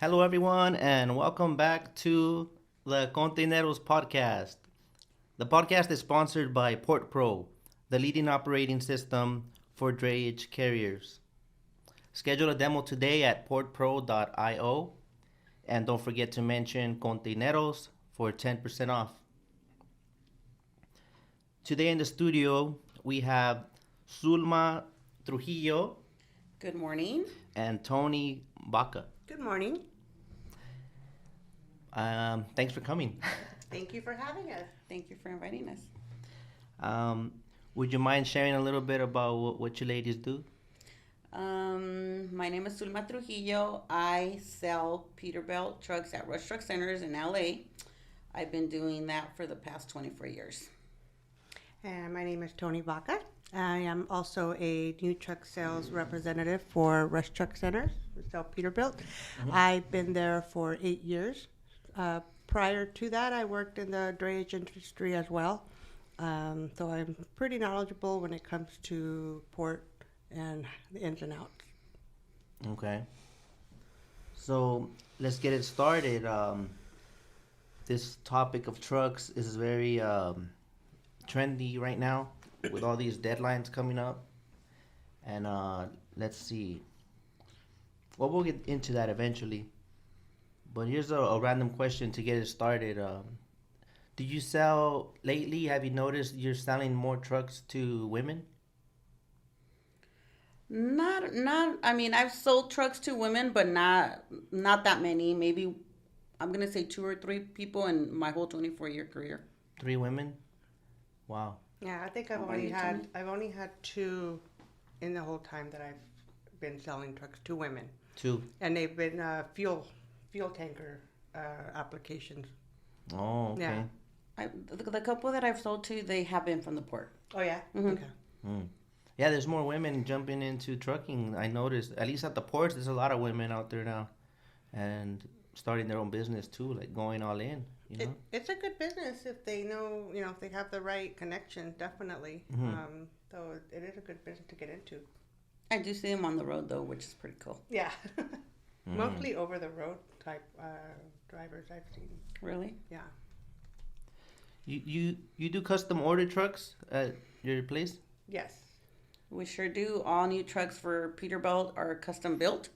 Hello, everyone, and welcome back to the KONTAINEROZ Podcast. The podcast is sponsored by PortPro, the leading operating system for drayage carriers. Schedule a demo today at portpro.io, and don't forget to mention Containeros for 10% off. Today in the studio, we have Zulma Trujillo Good morning. and Toni Baca. Good morning. Thanks for coming. Thank you for having us. Thank you for inviting us. Would you mind sharing a little bit about what you ladies do? My name is Zulma Trujillo. I sell Peterbilt trucks at Rush Truck Centers in LA. I've been doing that for the past 24 years. And my name is Toni Baca. I am also a new truck sales representative for Rush Truck Centers. We sell Peterbilt. I've been there for 8 years. Prior to that, I worked in the drayage industry as well. So I'm pretty knowledgeable when it comes to port and the ins and outs. Okay. So let's get it started. This topic of trucks is very trendy right now with all these deadlines coming up. And let's see. Well, we'll get into that eventually. But here's a random question to get it started. Do you sell lately? Have you noticed you're selling more trucks to women? Not. I mean, I've sold trucks to women, but not that many. Maybe I'm gonna say 2 or 3 people in my whole 24-year career. 3 women? Wow. Yeah, I think How about you, Toni? I've only had 2 in the whole time that I've been selling trucks to women, 2. and they've been fuel tanker applications. Oh, okay. Yeah. The couple that I've sold to, they have been from the port. Oh yeah. Mhm. Okay. Mm. Yeah, there's more women jumping into trucking. I noticed, at least at the ports, there's a lot of women out there now, and starting their own business too, like going all in. You know. It's a good business if they know, if they have the right connection, definitely. Mhm. So it is a good business to get into. I do see them on the road though, which is pretty cool. Yeah. Mm. Mostly over the road type drivers I've seen. Really? Yeah. You do custom order trucks at your place? Yes. We sure do. All new trucks for Peterbilt are custom built.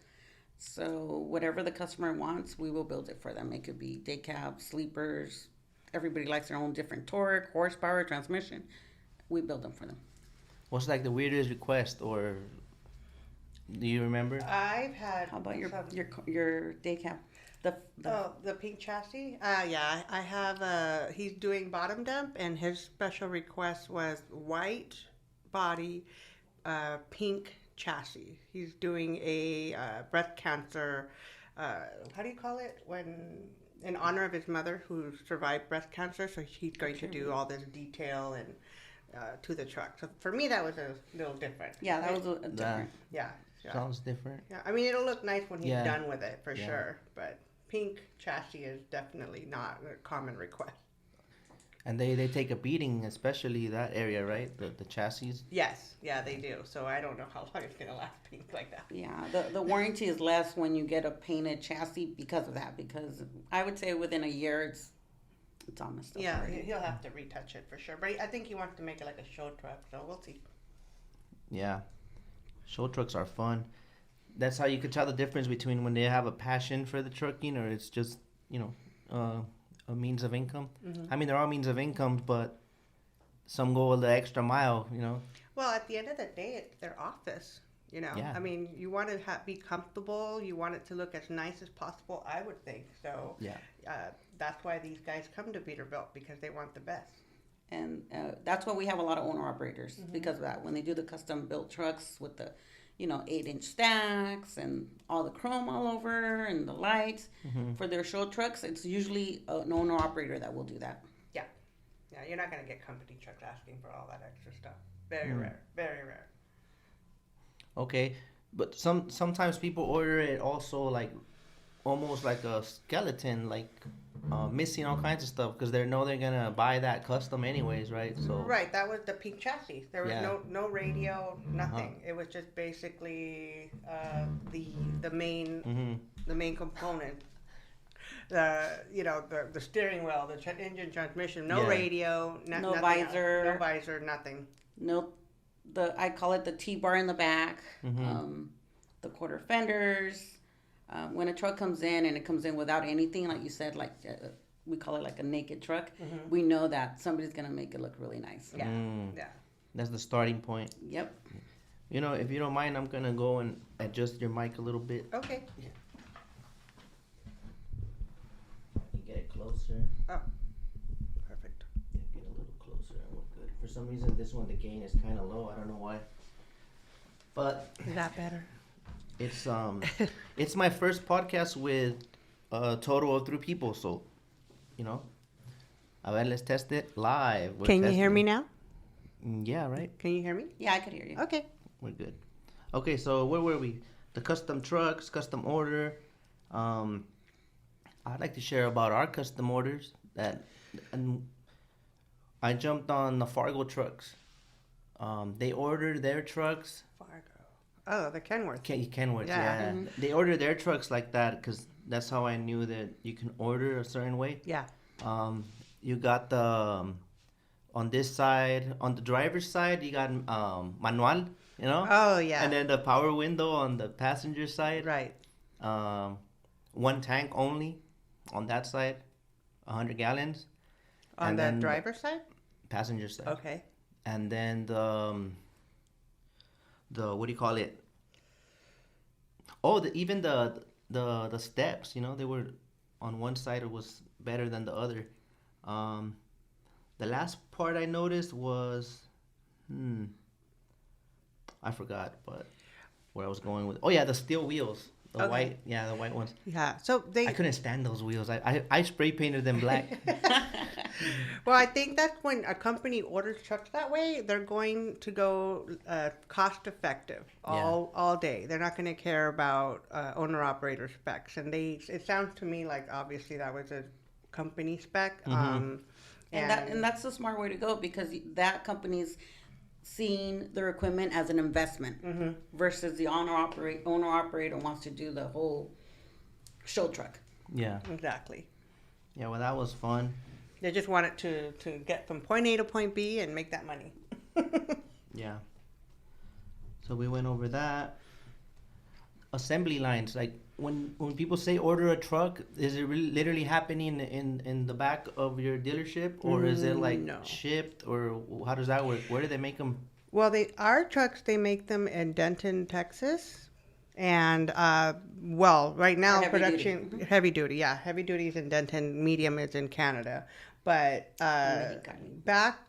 So whatever the customer wants, we will build it for them. It could be day cab, sleepers. Everybody likes their own different torque, horsepower, transmission. We build them for them. What's like the weirdest request, or do you remember? I've had. How about some- your day cab? The pink chassis? Yeah, I have, he's doing bottom dump, and his special request was white body, pink chassis. He's doing a breast cancer, how do you call it? In honor of his mother who survived breast cancer, so he's going to do all this detail and to the truck. So for me, that was a little different. Yeah, that was a different. Yeah. Sounds different. Yeah, I mean, it'll look nice when he's Yeah. done with it, for Yeah. sure. But pink chassis is definitely not a common request. And they take a beating, especially that area, right? The chassis. Yes, yeah, they do. So I don't know how long it's going to last pink like that. Yeah, the warranty is less when you get a painted chassis because of that. Because I would say within a year, it's all messed up. Yeah, already. he'll have to retouch it for sure. But I think he wants to make it like a show truck, so we'll see. Yeah. Show trucks are fun. That's how you could tell the difference between when they have a passion for the trucking or it's just, a means of income. Mm-hmm. I mean, they're all means of income, but some go the extra mile, Well, at the end of the day, it's their office. Yeah. I mean, you want to be comfortable. You want it to look as nice as possible, I would think. So Yeah. that's why these guys come to Peterbilt, because they want the best. And that's why we have a lot of owner operators because of that. When they do the custom built trucks with the, 8-inch stacks and all the chrome all over and the lights for their show trucks, it's usually an owner operator that will do that. Yeah, you're not going to get company trucks asking for all that extra stuff. Very rare, very rare. Okay. But sometimes people order it also like almost like a skeleton, like missing all kinds of stuff because they know they're gonna buy that custom anyways, right? So Right, that was the pink chassis. There was Yeah. no radio, nothing. It was just basically the main hmm the main component. The steering wheel, the engine transmission, no Yeah. radio, No nothing else. visor. No visor, nothing. No, I call it the T-bar in the back, the quarter fenders. When a truck comes in and it comes in without anything, like you said, like we call it like a naked truck, we know that somebody's gonna make it look really nice. Yeah, Mm. yeah. That's the starting point. Yep. You know, if you don't mind, I'm gonna go and adjust your mic a little bit. Okay. You get it closer. Oh, perfect. Yeah, get a little closer and we're good. For some reason, this one the gain is kind of low. I don't know why. But Is that better? it's it's my first podcast with a total of 3 people, so you know. A ver, let's test it live. We're Can you hear testing. me now? Yeah, right. Can you hear me? Yeah, I could hear you. Okay. We're good. Okay, so where were we? The custom trucks, custom order. I'd like to share about our custom orders and I jumped on the Fargo trucks. They ordered their trucks. Fargo. Oh, the Kenworth. Kenworth, Yeah. yeah. They ordered their trucks like that because that's how I knew that you can order a certain way. Yeah. You got the on this side, on the driver's side, you got manual, you know. Oh, yeah. And then the power window on the passenger side. Right. One tank only on that side, 100 gallons. On And the then driver's side? passenger side. Okay. And then the what do you call it? Oh, even the steps, you know, they were on one side. It was better than the other. The last part I noticed was, I forgot, but where I was going with. Oh yeah, the steel wheels, the Okay. the white ones. Yeah. So I couldn't stand those wheels. I spray painted them black. Well, I think that's when a company orders trucks that way, they're going to go cost effective all day. They're not going to care about owner operator specs, and it sounds to me like obviously that was a company spec. And that's the smart way to go because that company's seeing their equipment as an investment versus the owner operator wants to do the whole show truck. Yeah. Exactly. Yeah. Well, that was fun. They just want it to get from point A to point B and make that money. Yeah. So we went over that. Assembly lines, like when people say order a truck, is it really literally happening in the back of your dealership, or is it like No. shipped, or how does that work? Where do they make them? Well, our trucks, they make them in Denton, Texas. And, right now, Heavy production, duty. heavy duty, yeah. Heavy duty is in Denton, medium is in Canada. But back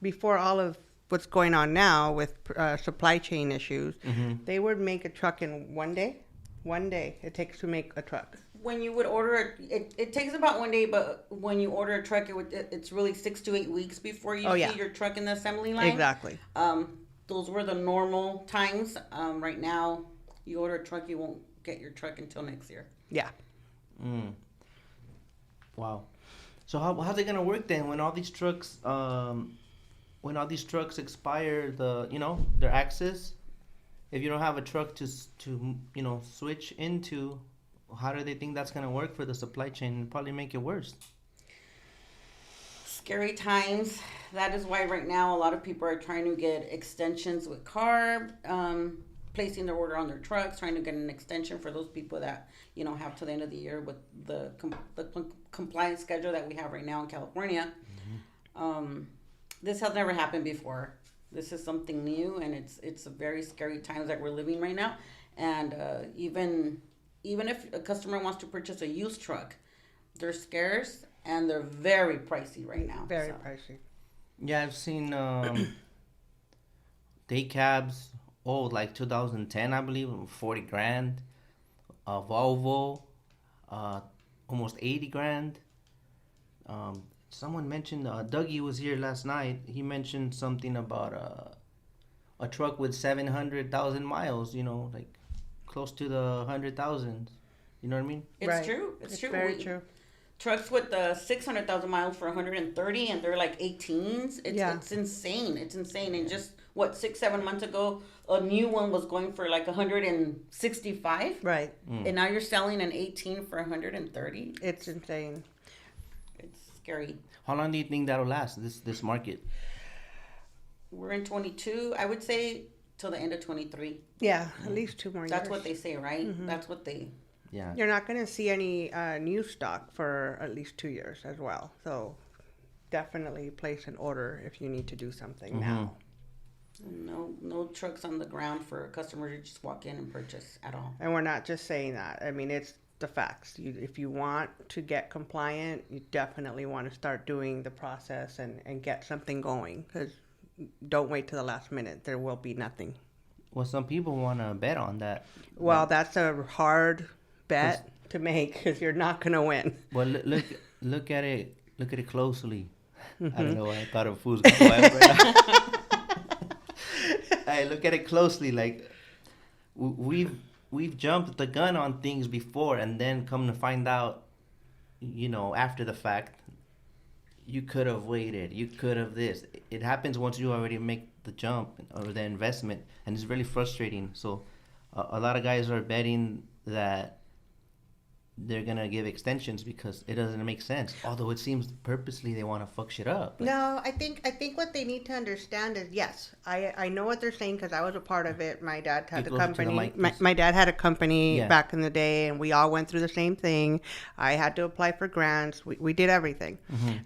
before all of what's going on now with supply chain issues, they would make a truck in 1 day. 1 day it takes to make a truck. When you would order it takes about 1 day, but when you order a truck, it's really 6 to 8 weeks before you see your truck in the assembly line. Exactly. Those were the normal times. Right now, you order a truck, you won't get your truck until next year. Yeah. Wow. So how's it gonna work then when all these trucks expire their access? If you don't have a truck to switch into, how do they think that's gonna work for the supply chain? It'll probably make it worse. Scary times. That is why right now a lot of people are trying to get extensions with CARB, placing their order on their trucks, trying to get an extension for those people that have to the end of the year with the compliance schedule that we have right now in California. This has never happened before. This is something new, and it's a very scary times that we're living right now. And even if a customer wants to purchase a used truck, they're scarce and they're very pricey right now. Very pricey. Yeah, I've seen day cabs, like 2010, I believe, 40 grand. A Volvo, almost 80 grand. Someone mentioned, Dougie was here last night. He mentioned something about a truck with 700,000 miles, like close to the 100,000. You know what I mean? It's Right. true. It's true. Very true. Trucks with 600,000 miles for 130, and they're like 18s. Yeah. It's insane. It's insane. And just what 6-7 months ago, a new one was going for like 165, Right. and now you're selling an 18 for 130. It's insane. It's scary. How long do you think that'll last? This market? We're in 22. I would say till the end of 23. Yeah, at least 2 more years. That's what they say, right? That's what they. Yeah. You're not going to see any new stock for at least 2 years as well. So definitely place an order if you need to do something now. No trucks on the ground for a customer to just walk in and purchase at all. And we're not just saying that. I mean, it's the facts. If you want to get compliant, you definitely want to start doing the process and get something going. Because don't wait to the last minute. There will be nothing. Well, some people want to bet on that. Well, that's a hard bet to make because you're not going to win. Well, look at it. Look at it closely. I don't know why I thought of food's gonna wipe right now. Hey, look at it closely. Like we've jumped the gun on things before, and then come to find out, after the fact, you could have waited. You could have this. It happens once you already make the jump or the investment, and it's really frustrating. So a lot of guys are betting that they're gonna give extensions because it doesn't make sense. Although it seems purposely they want to fuck shit up. But No, I think what they need to understand is, yes, I know what they're saying because I was a part of it. My dad had Get a closer to the company. mic, please. My dad had a company Yeah. back in the day, and we all went through the same thing. I had to apply for grants. We did everything,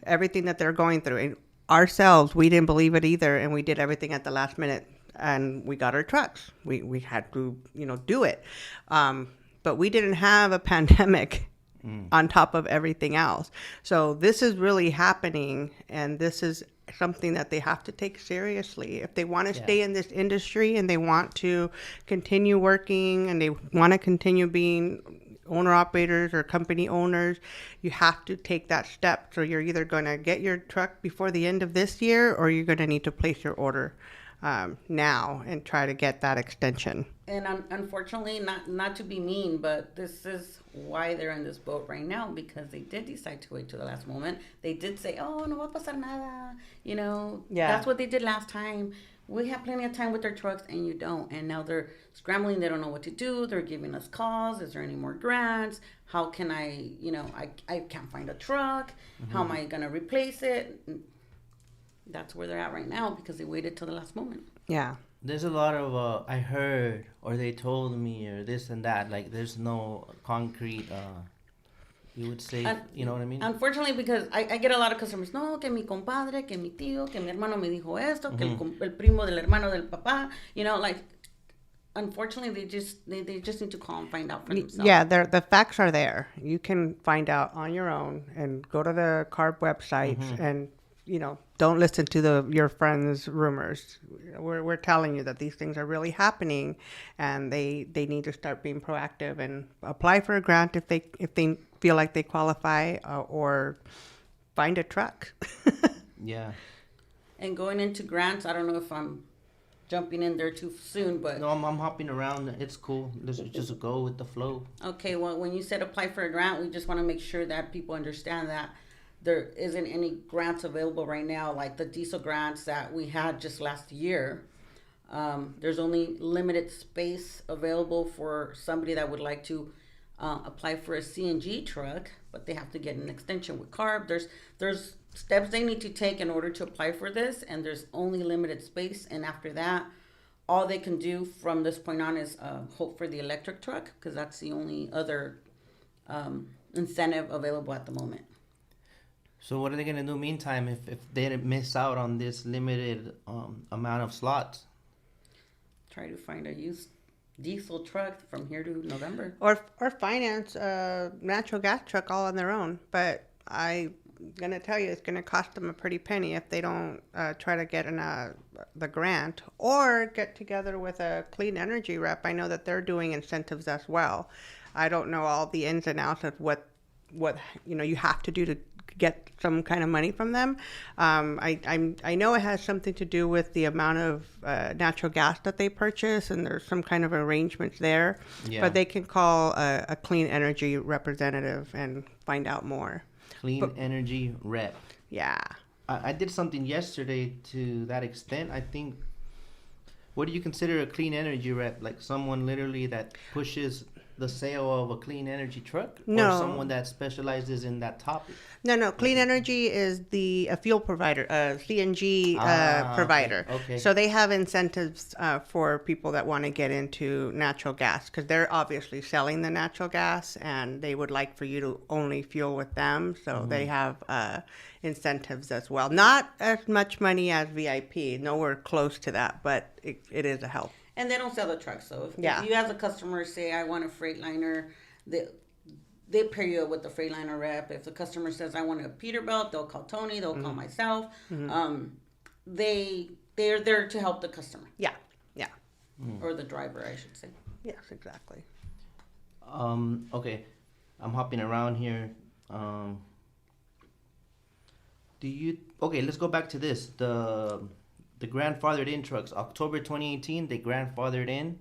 everything that they're going through. And ourselves, we didn't believe it either, and we did everything at the last minute, and we got our trucks. We had to, do it. But we didn't have a pandemic on top of everything else. So this is really happening, and this is something that they have to take seriously. If they want to stay in this industry and they want to continue working and they want to continue being owner-operators or company owners, you have to take that step. So you're either going to get your truck before the end of this year, or you're going to need to place your order now and try to get that extension. And unfortunately, not to be mean, but this is why they're in this boat right now, because they did decide to wait to the last moment. They did say, "Oh, no va a pasar nada," Yeah. That's what they did last time. We have plenty of time with their trucks, and you don't. And now they're scrambling. They don't know what to do. They're giving us calls. Is there any more grants? How can I can't find a truck. How am I going to replace it? That's where they're at right now because they waited till the last moment. Yeah. there's a lot of I heard or they told me or this and that. Like there's no concrete. You would say, you know what I mean? Unfortunately, because I get a lot of customers, no, que mi compadre, que mi tío, que mi hermano me dijo esto, que el primo del hermano del papá, like, unfortunately, they just need to call and find out for themselves. Yeah, the facts are there. You can find out on your own and go to the CARB websites and, don't listen to your friends' rumors. We're telling you that these things are really happening, and they need to start being proactive and apply for a grant if they feel like they qualify, or find a truck. Yeah. And going into grants, I don't know if I'm jumping in there too soon, but No, I'm hopping around. It's cool. Let's just go with the flow. okay, well, when you said apply for a grant, we just want to make sure that people understand that there isn't any grants available right now, like the diesel grants that we had just last year. There's only limited space available for somebody that would like to apply for a CNG truck, but they have to get an extension with CARB. There's steps they need to take in order to apply for this, and there's only limited space. And after that, all they can do from this point on is hope for the electric truck, because that's the only other incentive available at the moment. So what are they gonna do meantime if they didn't miss out on this limited amount of slots? Try to find a used diesel truck from here to November. Or finance a natural gas truck all on their own. But I'm going to tell you, it's going to cost them a pretty penny if they don't try to get in the grant, or get together with a clean energy rep. I know that they're doing incentives as well. I don't know all the ins and outs of what what you have to do to get some kind of money from them. I know it has something to do with the amount of natural gas that they purchase, and there's some kind of arrangements there. Yeah. But they can call a clean energy representative and find out more. Clean energy rep. Yeah. I did something yesterday to that extent. I think. What do you consider a clean energy rep? Like someone literally that pushes the sale of a clean energy truck? No. Or someone that specializes in that topic? No. Clean Energy is a fuel provider, CNG provider. Okay. So they have incentives for people that want to get into natural gas, because they're obviously selling the natural gas, and they would like for you to only fuel with them. So they have incentives as well. Not as much money as VIP, nowhere close to that, but it is a help. And they don't sell the truck. So if Yeah. you as a customer say, I want a Freightliner, they pair you up with the Freightliner rep. If the customer says, I want a Peterbilt, they'll call Toni, they'll call myself. They're there to help the customer. Yeah. Or the driver, I should say. Yes, exactly. Okay. I'm hopping around here. Let's go back to this. The grandfathered in trucks. October 2018, they grandfathered in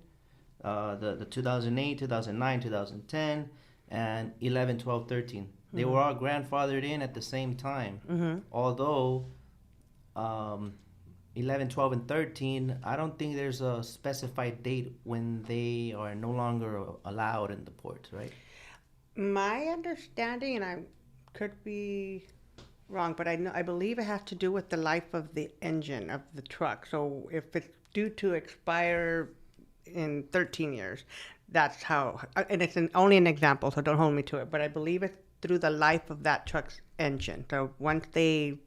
the 2008, 2009, 2010, and 11, 12, 13. They were all grandfathered in at the same time. Although 11, 12, and 13, I don't think there's a specified date when they are no longer allowed in the ports, right? My understanding, and I could be wrong, but I believe it has to do with the life of the engine of the truck. So if it's due to expire in 13 years, that's how, and it's only an example, so don't hold me to it, but I believe it's through the life of that truck's engine. So once they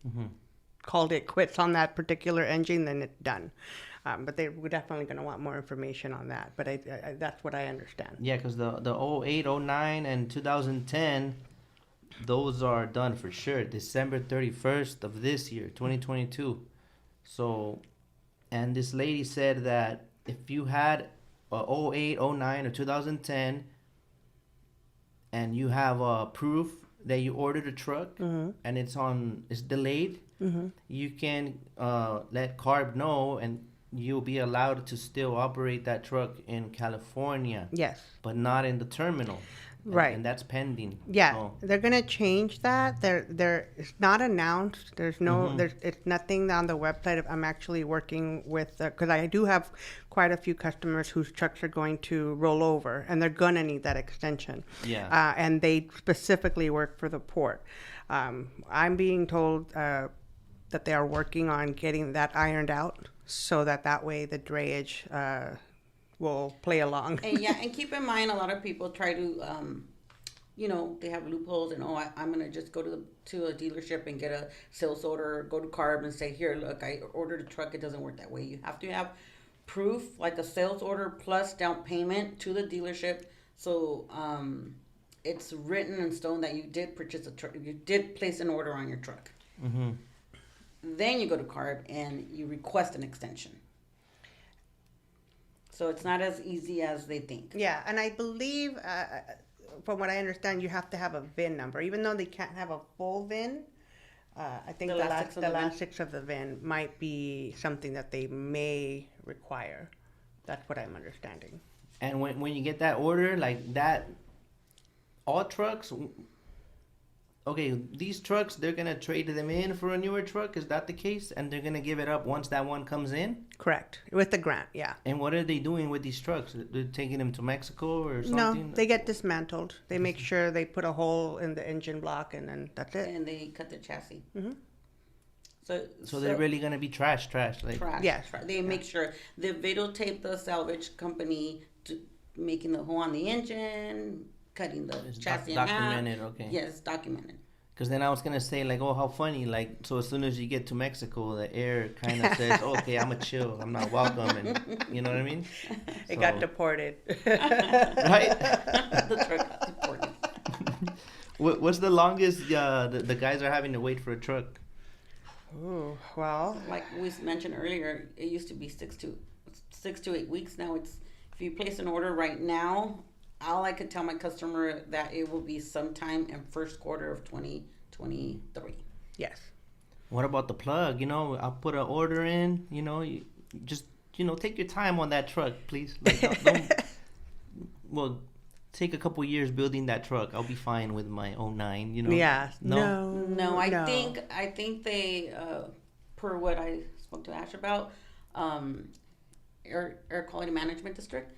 called it quits on that particular engine, then it's done. But we're definitely going to want more information on that. But I that's what I understand. Yeah, because the 08, 09, and 2010, those are done for sure. December 31st of this year, 2022. So, and this lady said that if you had a 08, 09, or 2010, and you have proof that you ordered a truck and it's delayed, you can let CARB know, and you'll be allowed to still operate that truck in California. Yes. But not in the terminal. Right. And that's pending. Yeah, So, they're gonna change that. It's not announced. There's no, it's nothing on the website. I'm actually working with, because I do have quite a few customers whose trucks are going to roll over, and they're gonna need that extension. Yeah. And they specifically work for the port. I'm being told that they are working on getting that ironed out, so that way the drayage will play along. And keep in mind, a lot of people try to, they have loopholes, and I'm gonna just go to a dealership and get a sales order, or go to CARB and say, here, look, I ordered a truck. It doesn't work that way. You have to have proof, like a sales order plus down payment to the dealership, so it's written in stone that you did purchase a truck, you did place an order on your truck. Then you go to CARB and you request an extension. So it's not as easy as they think. Yeah, and I believe, from what I understand, you have to have a VIN number. Even though they can't have a full VIN, I think the last six of the VIN might be something that they may require. That's what I'm understanding. and when you get that order, like that, all trucks, okay, these trucks, they're going to trade them in for a newer truck. Is that the case? And they're going to give it up once that one comes in? Correct. With the grant, yeah. And what are they doing with these trucks? They're taking them to Mexico or something? No, they get dismantled. They make sure they put a hole in the engine block, and then that's it. And they cut the chassis. So they're really going to be trash. Like, trash. Yes. They make sure they videotape the salvage company to making the hole on the engine, cutting the chassis in half. Documented, okay. Yes, documented. Because then I was going to say, like, oh, how funny. Like, so as soon as you get to Mexico, the air kind of says, oh, okay, I'm a chill. I'm not welcome. And you know what I mean? It got deported. Right? The truck got deported. What's the longest the guys are having to wait for a truck? Ooh, well. Like we mentioned earlier, it used to be 6 to 8 weeks. Now it's, if you place an order right now, all I could tell my customer that it will be sometime in first quarter of 2023. Yes. What about the plug? I'll put an order in. You just take your time on that truck, please. Like, don't well, take a couple years building that truck. I'll be fine with my 09. Yeah. No, I think they, per what I spoke to Ash about, air quality management district,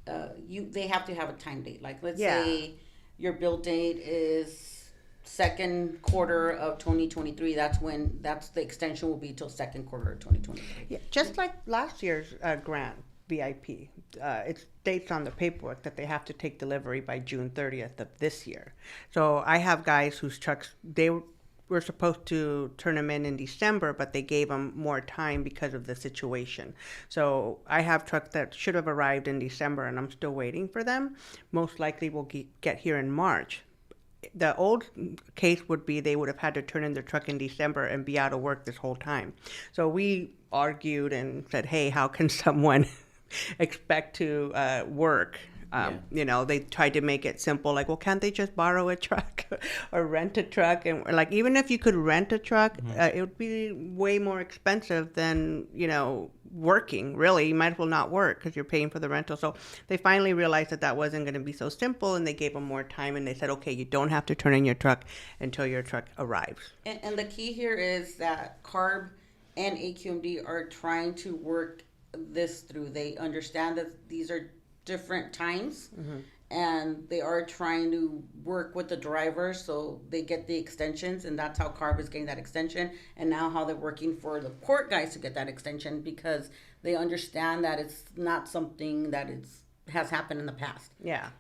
they have to have a time date. Like, let's say your build date is second quarter of 2023. That's the extension will be till second quarter of 2023. Yeah, just like last year's grant VIP. It states on the paperwork that they have to take delivery by June 30th of this year. So I have guys whose trucks, they were supposed to turn them in December, but they gave them more time because of the situation. So I have trucks that should have arrived in December, and I'm still waiting for them. Most likely will get here in March. The old case would be they would have had to turn in their truck in December and be out of work this whole time. So we argued and said, hey, how can someone expect to work? They tried to make it simple, like, well, can't they just borrow a truck or rent a truck? And like, even if you could rent a truck, it would be way more expensive than, working. Really, you might as well not work because you're paying for the rental. So they finally realized that wasn't going to be so simple, and they gave them more time, and they said, okay, you don't have to turn in your truck until your truck arrives. And the key here is that CARB and AQMD are trying to work this through. They understand that these are different times, and they are trying to work with the drivers so they get the extensions, and that's how CARB is getting that extension, and now how they're working for the port guys to get that extension, because they understand that it's not something that has happened in the past. Yeah,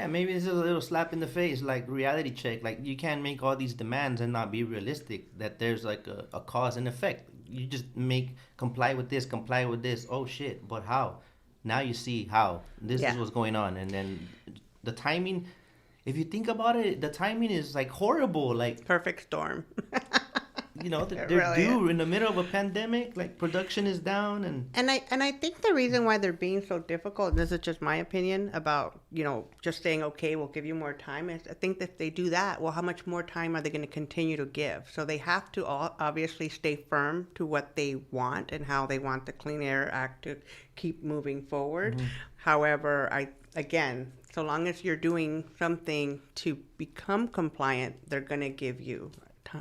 maybe this is a little slap in the face, like reality check. Like, you can't make all these demands and not be realistic, that there's like a cause and effect. You just comply with this. Oh shit, but how? Now you see how this is what's going on. And then the timing, if you think about it, the timing is like horrible. Like, perfect storm. They're really due in the middle of a pandemic. Like, production is down, and I think the reason why they're being so difficult, and this is just my opinion about just saying, okay, we'll give you more time, is I think that if they do that, well, how much more time are they going to continue to give? So they have to obviously stay firm to what they want and how they want the Clean Air Act to keep moving forward. However, again, so long as you're doing something to become compliant, they're going to give you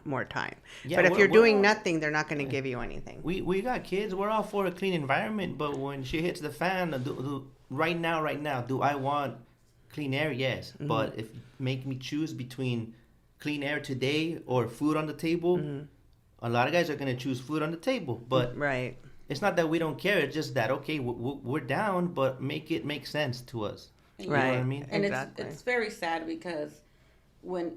more time. But if you're doing nothing, they're not going to give you anything. We got kids. We're all for a clean environment, but when shit hits the fan, right now, do I want clean air? Yes. But if you make me choose between clean air today or food on the table, a lot of guys are going to choose food on the table. But it's not that we don't care. It's just that, okay, we're down, but make it make sense to us. You know what I mean? And it's very sad, because when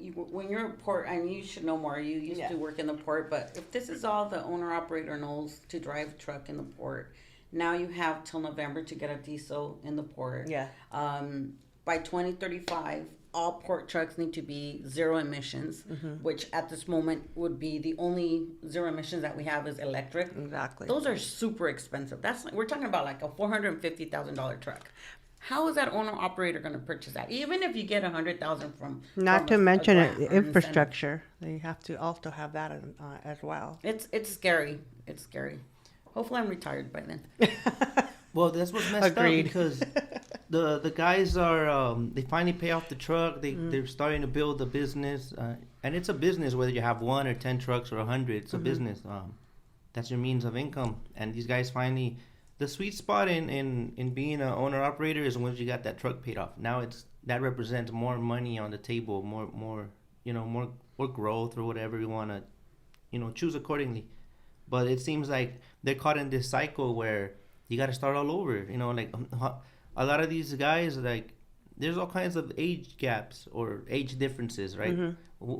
you're a port, and you should know more, you used to work in the port, but if this is all the owner operator knows to drive a truck in the port, now you have till November to get a diesel in the port. By 2035, all port trucks need to be zero emissions, which at this moment would be the only zero emissions that we have is electric. Exactly. Those are super expensive. We're talking about like a $450,000 truck. How is that owner operator going to purchase that? Even if you get $100,000 from not to mention infrastructure, they have to also have that as well. It's scary. It's scary. Hopefully, I'm retired by then. Well, that's what's messed up, because the guys are they finally pay off the truck. They're starting to build a business, and it's a business whether you have 1 or 10 trucks or 100. It's a business. That's your means of income, and these guys finally. The sweet spot in being an owner operator is once you got that truck paid off. Now that represents more money on the table, more growth, or whatever you want to, choose accordingly. But it seems like they're caught in this cycle where you got to start all over. Like a lot of these guys, like, there's all kinds of age gaps or age differences, right?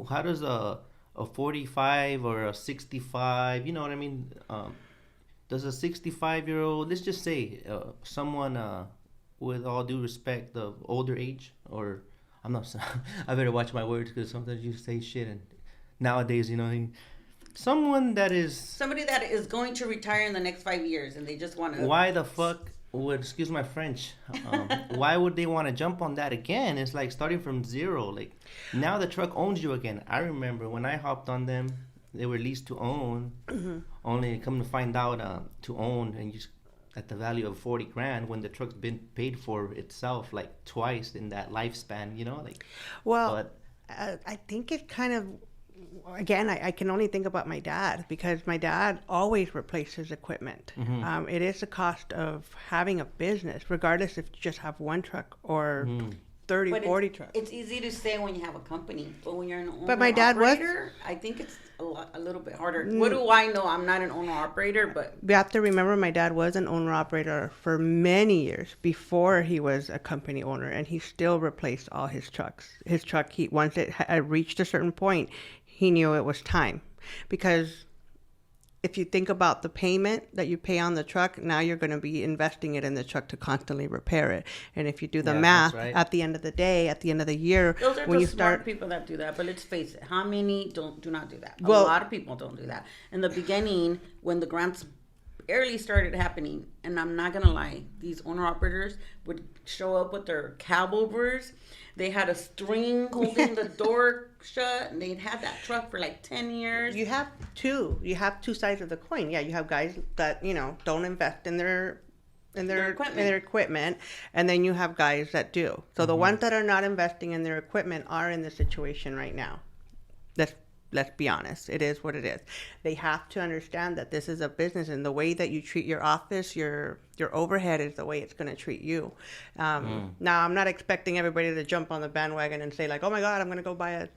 How does a 45 or a 65, you know what I mean? Does a 65-year-old, let's just say, someone, with all due respect, of older age, or I'm not, I better watch my words, because sometimes you say shit, and nowadays, somebody that is going to retire in the next 5 years, and they just want to. Why the fuck well, excuse my French. Why would they want to jump on that again? It's like starting from zero. Like now the truck owns you again. I remember when I hopped on them, they were leased to own. Only come to find out to own and you at the value of 40 grand when the truck's been paid for itself like twice in that lifespan. You know, like. Well, But I think it kind of, again, I can only think about my dad because my dad always replaced his equipment. It is the cost of having a business, regardless if you just have one truck or 30, But 40 trucks. it's easy to say when you have a company, but when you're an owner But my dad was- operator, I think it's a little bit harder. What do I know? I'm not an owner operator, but We have to remember my dad was an owner operator for many years before he was a company owner, and he still replaced all his trucks. His truck, once it had reached a certain point, he knew it was time. Because if you think about the payment that you pay on the truck, now you're going to be investing it in the truck to constantly repair it. And if you do the Yeah, that's math, right. at the end of the day, at the end of the year, those are when the you smart start, people that do that. But let's face it, how many do not do that? Well- A lot of people don't do that. In the beginning, when the grants barely started happening, and I'm not gonna lie, these owner operators would show up with their cab overs. They had a string holding the door shut, and they'd had that truck for like 10 years. you have two sides of the coin. Yeah, you have guys that, don't invest in their equipment, and then you have guys that do. So the ones that are not investing in their equipment are in the situation right now. Let's be honest. It is what it is. They have to understand that this is a business, and the way that you treat your office, your overhead is the way it's going to treat you. Now, I'm not expecting everybody to jump on the bandwagon and say like, "Oh my God, I'm going to go buy a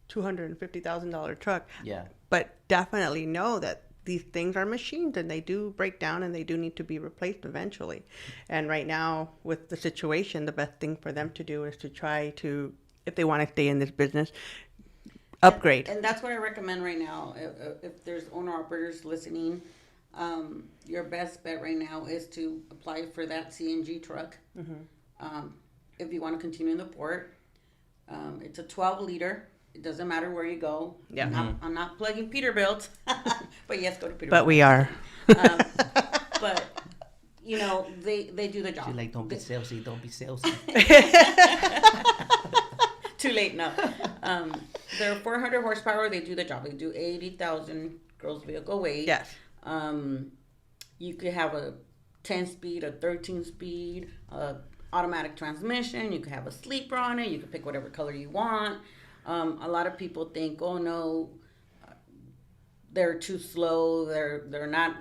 $250,000 truck." yeah. But definitely know that these things are machines and they do break down and they do need to be replaced eventually. And right now, with the situation, the best thing for them to do is to try to, if they want to stay in this business, upgrade. And that's what I recommend right now. If there's owner operators listening, your best bet right now is to apply for that CNG truck. If you want to continue in the port, it's a 12-liter. It doesn't matter where you go. Yeah. I'm not plugging Peterbilts, but yes, go to Peterbilts. But we are. But they do the job. She's like, don't be salesy, don't be salesy. Too late, no. They're 400 horsepower. They do the job. They do 80,000 gross vehicle weight. Yes. You could have a 10-speed, a 13-speed, automatic transmission. You could have a sleeper on it. You could pick whatever color you want. A lot of people think, oh no, they're too slow. They're not.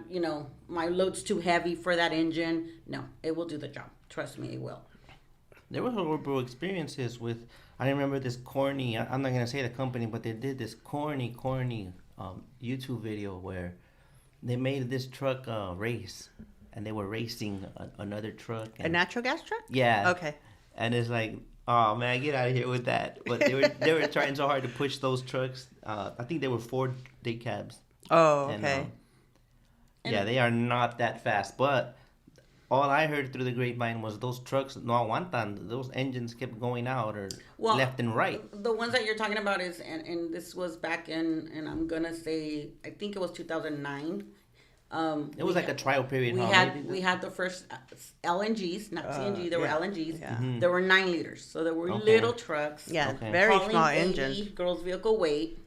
My load's too heavy for that engine. No, it will do the job. Trust me, it will. There were horrible experiences with. I remember this corny. I'm not gonna say the company, but they did this corny YouTube video where they made this truck race, and they were racing another truck. A And, natural gas truck? yeah. Okay. And it's like, oh man, get out of here with that. But they were trying so hard to push those trucks. I think they were Ford day cabs. Oh, And, okay. yeah, they are not that fast, but. All I heard through the grapevine was those trucks no aguantan. Those engines kept going out or left and right. The ones that you're talking about is, and this was back in, and I'm gonna say, I think it was 2009. It was like a trial period. We had the first LNGs, not CNG. There yeah. were LNGs. Yeah. There were 9 liters, so there were Okay. little trucks. Yeah, Okay. very Hauling small 80 engines. Gross vehicle weight.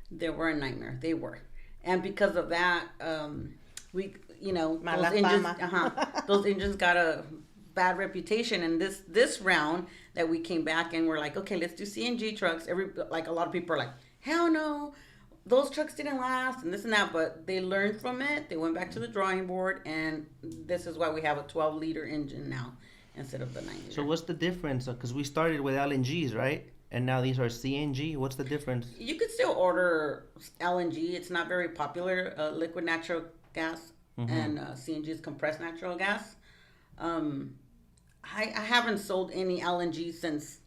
They were a nightmare. They were, and because of that, Mala those engines, fama. those engines got a bad reputation. And this round that we came back and we're like, okay, let's do CNG trucks. A lot of people are like, hell no, those trucks didn't last and this and that. But they learned from it. They went back to the drawing board, and this is why we have a 12-liter engine now instead of the 9-liter. So what's the difference? Because we started with LNGs, right? And now these are CNG. What's the difference? You could still order LNG. It's not very popular. Liquid natural gas. And CNG is compressed natural gas. I haven't sold any LNG since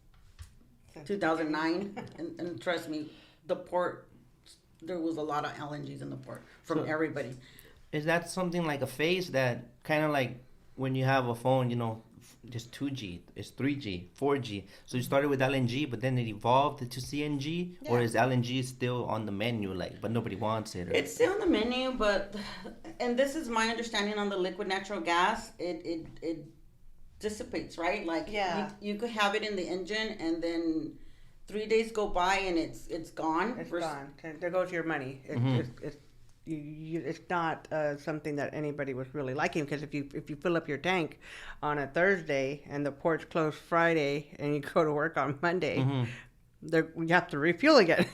2009, and trust me, the port, there was a lot of LNGs in the port from everybody. Is that something like a phase that kind of like when you have a phone, just 2G, it's 3G, 4G. So you started with LNG, but then it evolved to CNG, or is LNG still on the menu, like, but nobody wants it? Or? It's still on the menu, but, and this is my understanding on the liquid natural gas, it dissipates, right? Like, you could have it in the engine, and then 3 days go by, and it's gone. It's gone. There goes your money. It's not something that anybody was really liking, because if you fill up your tank on a Thursday and the port's closed Friday and you go to work on Monday, you have to refuel again.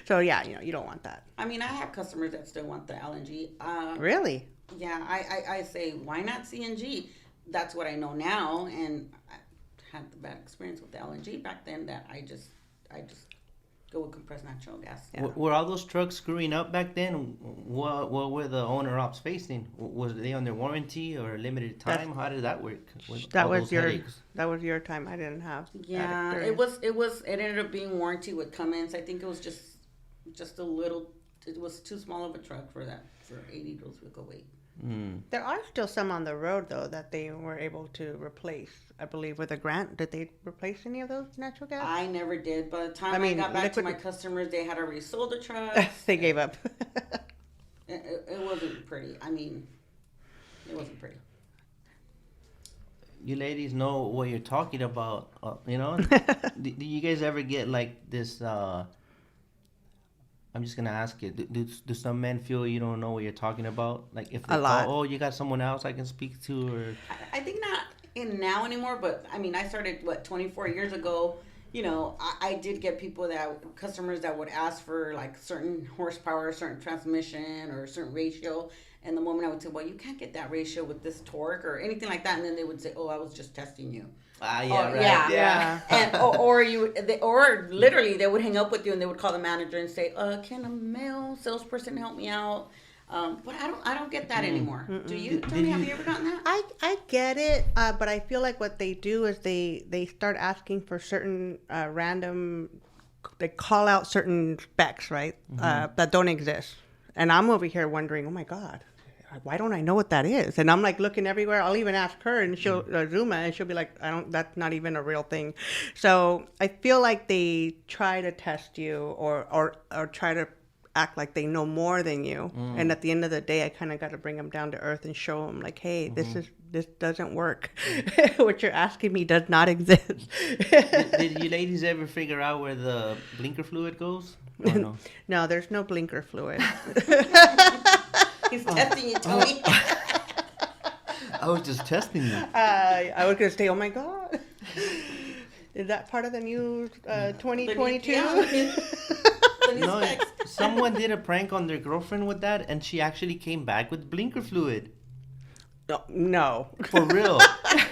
So you don't want that. I mean, I have customers that still want the LNG. Really? Yeah, I say, why not CNG? That's what I know now, and I had the bad experience with the LNG back then that I just go with compressed natural gas. Yeah. Were all those trucks screwing up back then? What were the owner ops facing? Was they under warranty or limited time? How did that work? That was your time. I didn't have. Yeah, it ended up being warranty with Cummins. I think it was just a little. It was too small of a truck for 80 girls would go wait. There are still some on the road, though, that they were able to replace. I believe with a grant. Did they replace any of those natural gas? I never did. By the time I got back to my customers, they had already sold the trucks. They gave up. It wasn't pretty. I mean, it wasn't pretty. You ladies know what you're talking about, do you guys ever get like this... I'm just gonna ask you: do some men feel you don't know what you're talking about? Like if they call, you got someone else I can speak to, or I think not in now anymore. But I mean, I started 24 years ago. I did get customers that would ask for like certain horsepower, certain transmission, or a certain ratio. And the moment I would say, well, you can't get that ratio with this torque or anything like that, and then they would say, oh, I was just testing you. And or literally they would hang up with you and they would call the manager and say, can a male salesperson help me out? But I don't get that anymore. Do you? Toni, have you ever gotten that? I get it, but I feel like what they do is they start asking for certain random. They call out certain specs, right? That don't exist, and I'm over here wondering, oh my God, why don't I know what that is? And I'm like looking everywhere. I'll even ask her, and she'll Zuma, and she'll be like, that's not even a real thing. So I feel like they try to test you or try to act like they know more than you. And at the end of the day, I kind of got to bring them down to earth and show them like, hey, this doesn't work. What you're asking me does not exist. Did you ladies ever figure out where the blinker fluid goes? Or no? No, there's no blinker fluid. He's testing you, Toni. I was just testing you. I was going to say, oh my God. Is that part of the new 2022? No, someone did a prank on their girlfriend with that, and she actually came back with blinker fluid. No. For real.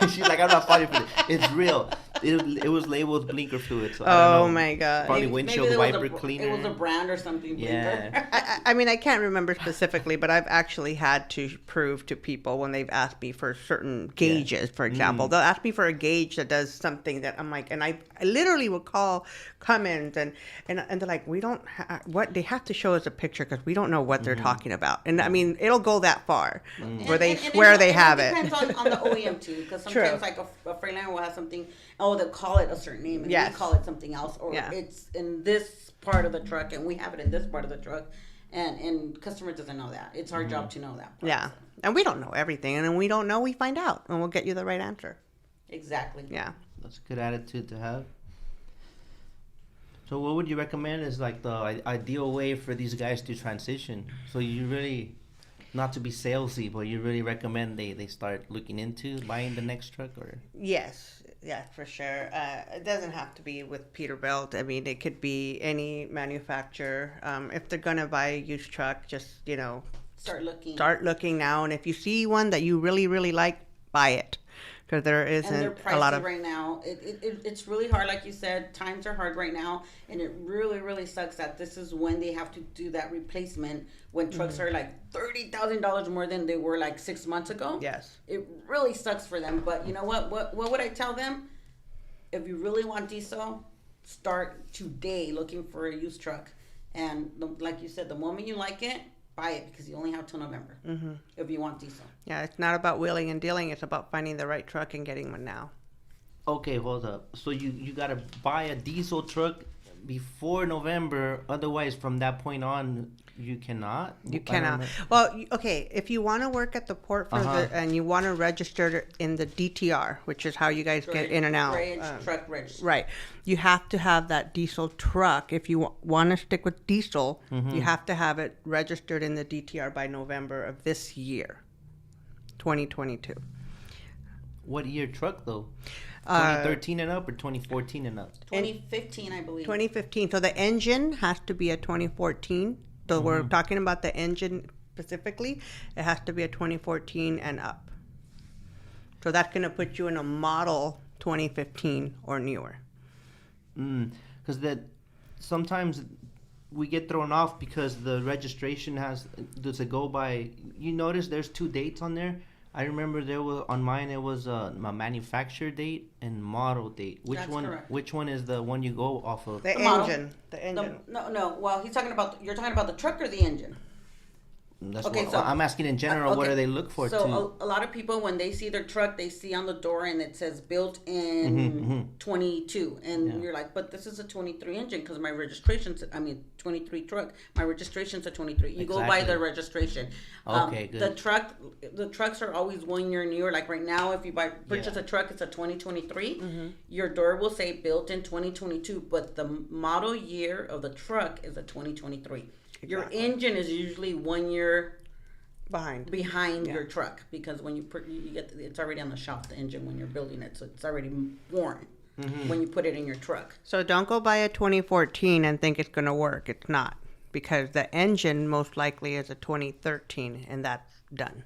She's like, I'm not fighting for this. It's real. It was labeled blinker fluid. So I don't know. My God. Probably windshield wiper cleaner. It was a brand or something. Yeah. I mean, I can't remember specifically, but I've actually had to prove to people when they've asked me for certain gauges, for example. They'll ask me for a gauge that does something that I'm like, and I literally will call Cummins and they're like, we don't, what they have to show us a picture because we don't know what they're talking about. And I mean, it'll go that far where they swear they have it. It depends on the OEM too, because sometimes like a Freightliner will have something, they'll call it a certain name and we call it something else, or it's in this part of the truck and we have it in this part of the truck, and customer doesn't know that. It's our job to know that part. Yeah, and we don't know everything, and when we don't know, we find out, and we'll get you the right answer. Exactly. Yeah, that's a good attitude to have. So what would you recommend is like the ideal way for these guys to transition? So you really, not to be salesy, but you really recommend they start looking into buying the next truck? Or Yes, for sure. It doesn't have to be with Peterbilt. I mean, it could be any manufacturer. If they're gonna buy a used truck, just start looking now. And if you see one that you really, really like, buy it. Because there isn't and they're pricey a lot of right now. It's really hard, like you said. Times are hard right now, and it really, really sucks that this is when they have to do that replacement when trucks are like $30,000 more than they were like 6 months ago. Yes, it really sucks for them. But you know what? What would I tell them? If you really want diesel, start today looking for a used truck, and like you said, the moment you like it, buy it because you only have till November if you want diesel. Yeah, it's not about wheeling and dealing. It's about finding the right truck and getting one now. Okay, hold up. So you gotta buy a diesel truck before November. Otherwise, from that point on, you cannot. You cannot. Well, okay, if you want to work at the port for and you want to register in the DTR, which is how you guys get in and out. Drayage truck register. Right. You have to have that diesel truck. If you want to stick with diesel, you have to have it registered in the DTR by November of this year, 2022. What year truck though? 2013 and up or 2014 and up? 2015, I believe. 2015. So the engine has to be a 2014. So we're talking about the engine specifically. It has to be a 2014 and up. So that's going to put you in a model 2015 or newer. Because that sometimes we get thrown off because the registration does it go by? You notice there's 2 dates on there. I remember there was on mine. It was a manufacturer date and model date. That's correct. Which one is the one you go off of? The engine. The engine. No. Well, you're talking about the truck or the engine. That's Okay, what so- I'm asking in general. What okay. do they look for? So a lot of people, when they see their truck, they see on the door and it says built in 22, and you're like, but this is a 23 engine because my registration's 23 truck. My registration's a 23. You go by Exactly. the registration. Okay, good. The trucks are always 1 year newer. Like right now, if you purchase a truck, it's a 2023. Your door will say built in 2022, but the model year of the truck is a 2023. Your engine is usually 1 year behind your truck because when you get it's already on the shop, the engine, when you're building it, so it's already worn when you put it in your truck. So don't go buy a 2014 and think it's going to work. It's not, because the engine most likely is a 2013 and that's done.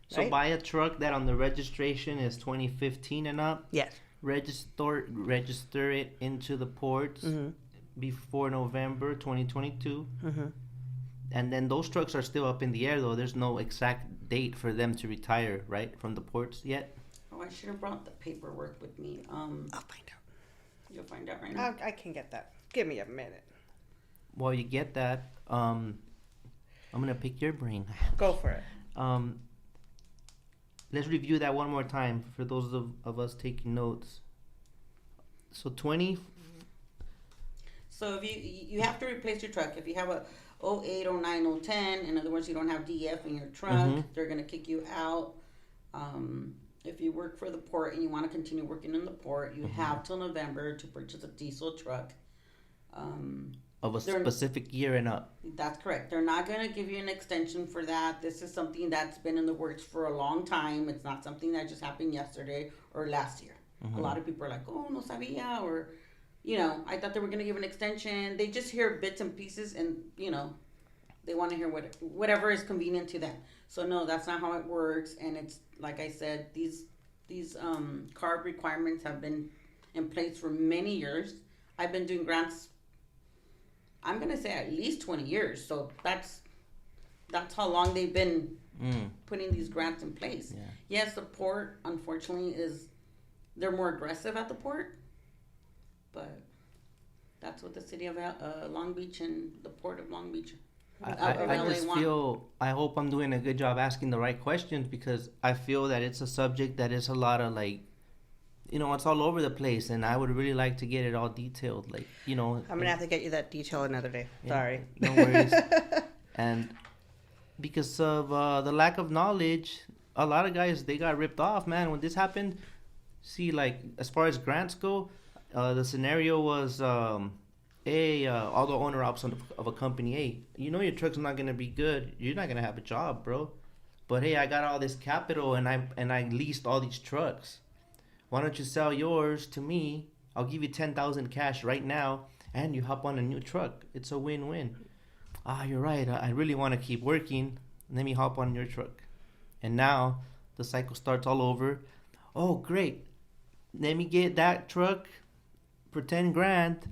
So Right? buy a truck that on the registration is 2015 and up. Yes. Register it into the ports before November 2022. And then those trucks are still up in the air though. There's no exact date for them to retire, right, from the ports yet. Oh, I should have brought the paperwork with me. I'll find out. You'll find out right now. I can get that. Give me a minute. While you get that, I'm gonna pick your brain. Go for it. Let's review that one more time for those of us taking notes. So So if you have to replace your truck. If you have a 08, 09, 010, in other words, you don't have DF in your truck, they're going to kick you out. If you work for the port and you want to continue working in the port, you have till November to purchase a diesel truck. of a specific year and up. That's correct. They're not going to give you an extension for that. This is something that's been in the works for a long time. It's not something that just happened yesterday or last year. A lot of people are like, oh, no sabía, or, I thought they were going to give an extension. They just hear bits and pieces and, they want to hear whatever is convenient to them. So, no, that's not how it works. And it's, like I said, these CARB requirements have been in place for many years. I've been doing grants, I'm going to say at least 20 years. So that's how long they've been putting these grants in place. Yeah. Yes, the port, unfortunately, they're more aggressive at the port. But that's what the city of Long Beach and the port of Long Beach I just feel, I hope I'm doing a good job asking the right questions, because I feel that it's a subject that is a lot of it's all over the place, and I would really like to get it all detailed. I'm going to have to get you that detail another day. Sorry. No worries. And because of the lack of knowledge, a lot of guys, they got ripped off, man. When this happened, see, as far as grants go, the scenario was, all the owner ops of a company, hey, your truck's not going to be good. You're not going to have a job, bro. But, hey, I got all this capital, and I leased all these trucks. Why don't you sell yours to me? I'll give you $10,000 cash right now, and you hop on a new truck. It's a win-win. You're right. I really want to keep working. Let me hop on your truck. And now the cycle starts all over. Oh, great. Let me get that truck for $10,000.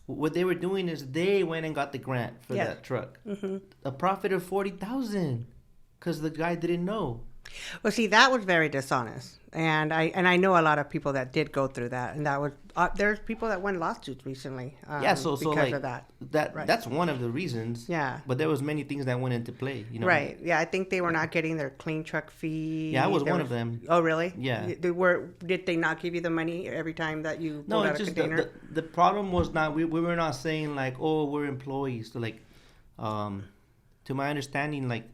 What they were doing is they went and got the grant for that truck. A profit of $40,000 because the guy didn't know. Well, see, that was very dishonest, and I know a lot of people that did go through that, and that was there's people that won lawsuits recently. Yeah, so because like of that. Right. that's one of the reasons. Yeah. But there was many things that went into play. You know. Right. Yeah, I think they were not getting their clean truck fee. Yeah, I was one of them. Oh, really? Yeah. Did they not give you the money every time that you No, pulled out it's a just container? the problem was not we were not saying like, oh, we're employees. So like, to my understanding, like,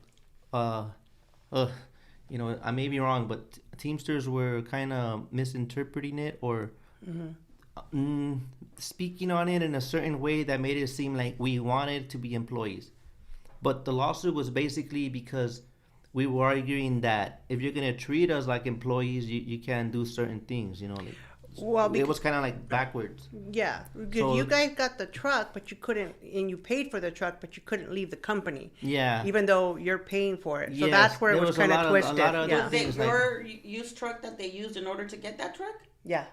you know, I may be wrong, but Teamsters were kind of misinterpreting it or speaking on it in a certain way that made it seem like we wanted to be employees. But the lawsuit was basically because we were arguing that if you're going to treat us like employees, you can't do certain things, you know. Like, Well, it was kind of like backwards. Yeah, because So- you guys got the truck, but you couldn't, and you paid for the truck, but you couldn't leave the company. Yeah. Even though you're paying for it. So Yes, that's where it there was was a kind lot of of- a twisted. lot of Yeah. Was it things like- your used truck that they used in order to get that truck? Yeah.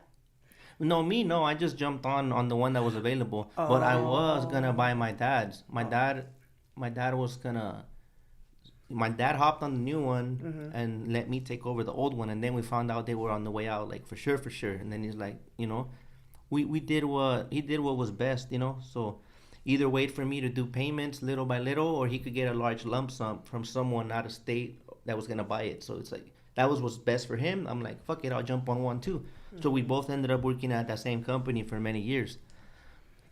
No, I just jumped on the one that was available. But I was gonna buy my dad's. My dad was gonna. My dad hopped on the new one and let me take over the old one, and then we found out they were on the way out, like for sure. And then he's like, you know, we did what he did what was best, you know. So either wait for me to do payments little by little, or he could get a large lump sum from someone out of state that was gonna buy it. So it's like that was what's best for him. I'm like, fuck it, I'll jump on one too. So we both ended up working at that same company for many years.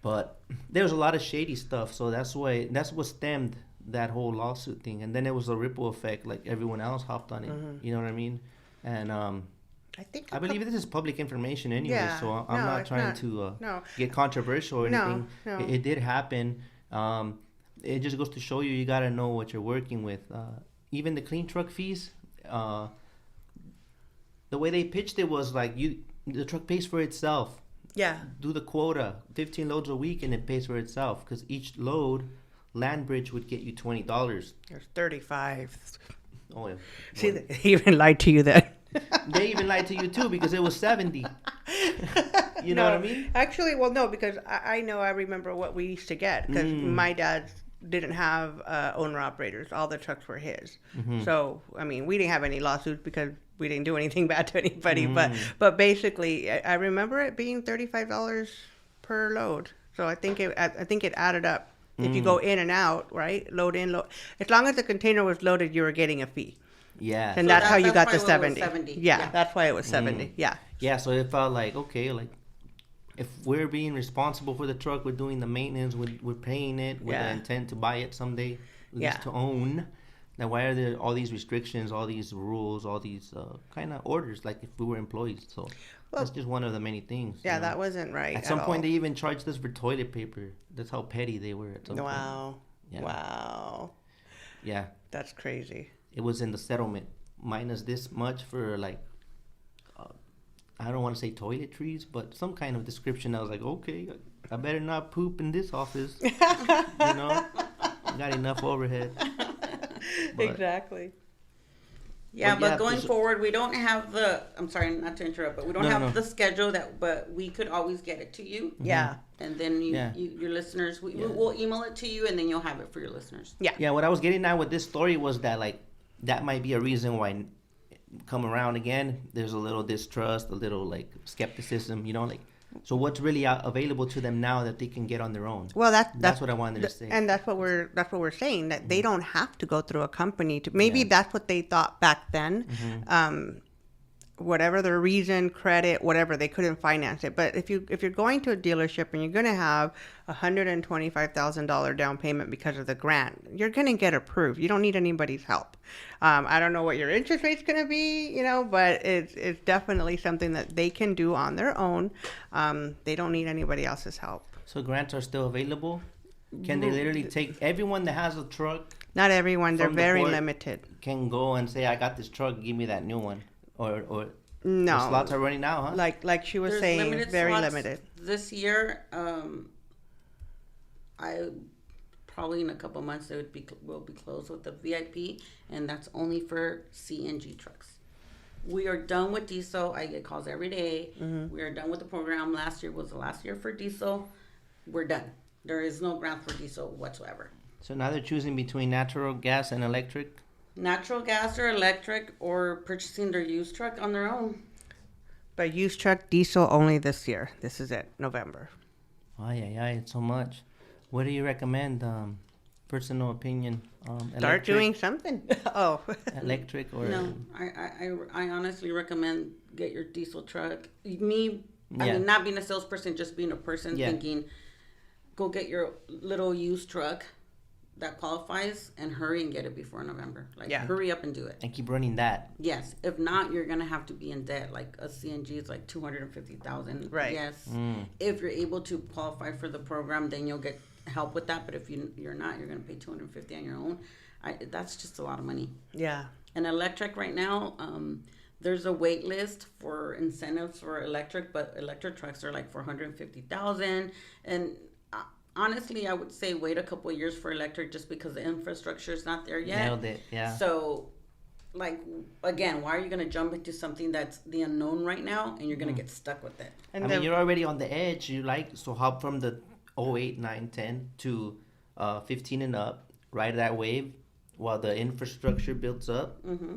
But there was a lot of shady stuff, so that's what stemmed that whole lawsuit thing. And then it was a ripple effect, like everyone else hopped on it. You know what I mean? And I believe this is public information anyway, Yeah. so I'm No, not it's trying not. to No. get controversial or No, anything. no. It did happen. It just goes to show you gotta know what you're working with. Even the clean truck fees, the way they pitched it was like the truck pays for itself. Yeah. Do the quota, 15 loads a week, and it pays for itself. Because each load, Landbridge would get you $20. There's 35. Oh, yeah. See, they even lied to you then. They even lied to you too because it was 70. You know what I mean? Actually, well, no, because I know I remember what we used to get because my dad didn't have owner-operators. All the trucks were his. So, I mean, we didn't have any lawsuits because we didn't do anything bad to anybody. But basically, I remember it being $35 per load. So I think it added up. If you go in and out, right? Load in, load. As long as the container was loaded, you were getting a fee. Yeah. And So that's how you got why the it was 70. 70. Yeah, Yeah. that's why it was 70. Yeah. Yeah, so it felt like, okay, like, if we're being responsible for the truck, we're doing the maintenance, we're paying it with the Yeah. intent to buy it someday, at least Yeah. to own. Now, why are there all these restrictions, all these rules, all these kind of orders, like if we were employees? So that's just one of the many things. Yeah, you know? that wasn't right. At some point, all. they even charged us for toilet paper. That's how petty they were at some point. Wow. Yeah. Wow. Yeah, That's crazy. it was in the settlement. Minus this much for, like, I don't want to say toiletries, but some kind of description. I was like, okay, I better not poop in this office. You know? Got enough overhead. But- Exactly. Yeah, But but yeah, going so- forward, we don't have I'm sorry, not to interrupt, but we don't No, have no. the schedule but we could always get it to you. Yeah. And then Yeah. your listeners, Yeah. we'll email it to you and then you'll have it for your listeners. Yeah, what I was getting at with this story was that, like, that might be a reason why come around again, there's a little distrust, a little, like, skepticism, you know, like, so what's really available to them now that they can get on their own? Well, That's what I wanted to say. And that's what we're saying, that they don't have to go through a company to. Maybe Yeah. that's what they thought back then. Whatever the reason, credit, whatever, they couldn't finance it. But if you're going to a dealership and you're going to have $125,000 down payment because of the grant, you're going to get approved. You don't need anybody's help. I don't know what your interest rate's going to be, you know, but it's definitely something that they can do on their own. They don't need anybody else's help. So grants are still available? Can they literally take everyone that has a truck Not everyone. They're From the very port? limited. can go and say, I got this truck, give me that new one? Or No. the slots are running out, huh? Like she was There's saying, limited very slots limited. This year, I probably in a couple months will be closed with the VIP, and that's only for CNG trucks. We are done with diesel. I get calls every day. Mm-hmm. We are done with the program. Last year was the last year for diesel. We're done. There is no grant for diesel whatsoever. So now they're choosing between natural gas and electric? Natural gas or electric, or purchasing their used truck on their own. But used truck diesel only this year. This is it, November. It's so much. What do you recommend? Personal opinion. Start doing something. Oh. Electric or No, I honestly recommend get your diesel truck. Me, I Yeah. mean, not being a salesperson, just being a person Yeah. thinking, go get your little used truck that qualifies and hurry and get it before November. Like, Yeah. hurry up and do it. and keep running that. Yes. If not, you're gonna have to be in debt. Like a CNG is like 250,000. Right. Yes. Mm. If you're able to qualify for the program, then you'll get help with that. But if you're not, you're gonna pay 250 on your own. That's just a lot of money. Yeah. And electric right now, there's a wait list for incentives for electric, but electric trucks are like 450,000. And honestly, I would say wait a couple of years for electric just because the infrastructure is not there yet. Nailed it. Yeah. So, like, again, why are you going to jump into something that's the unknown right now and you're going to get stuck with it? And I mean, you're already on the edge. You so hop from the 08, 9, 10 to 15 and up, ride that wave while the infrastructure builds up, Mm-hmm.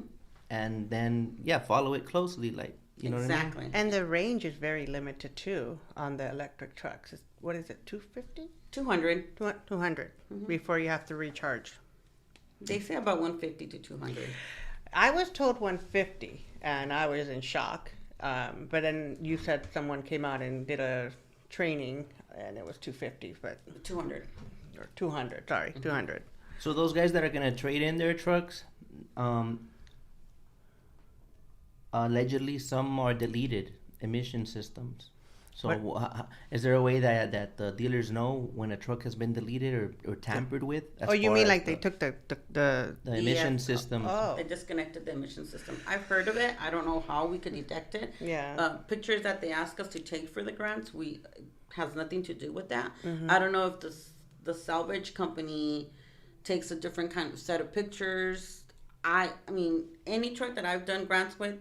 and then follow it closely. Like you know Exactly. And the range is very limited too on the electric trucks. What is it, 250? 200. 200 before you have to recharge. They say about 150 to 200. I was told 150 and I was in shock. But then you said someone came out and did a training and it was 250, but 200. or 200. Sorry, 200. So those guys that are gonna trade in their trucks, allegedly some are deleted emission systems. So is there a way that the dealers know when a truck has been deleted or tampered with? as Oh, you far mean as like they took the the emission Yes. system? Oh, They disconnected the emission system. I've heard of it. I don't know how we could detect it. yeah. Pictures that they ask us to take for the grants, we has nothing to do with that. I don't know if the salvage company takes a different kind of set of pictures. I mean, any truck that I've done grants with,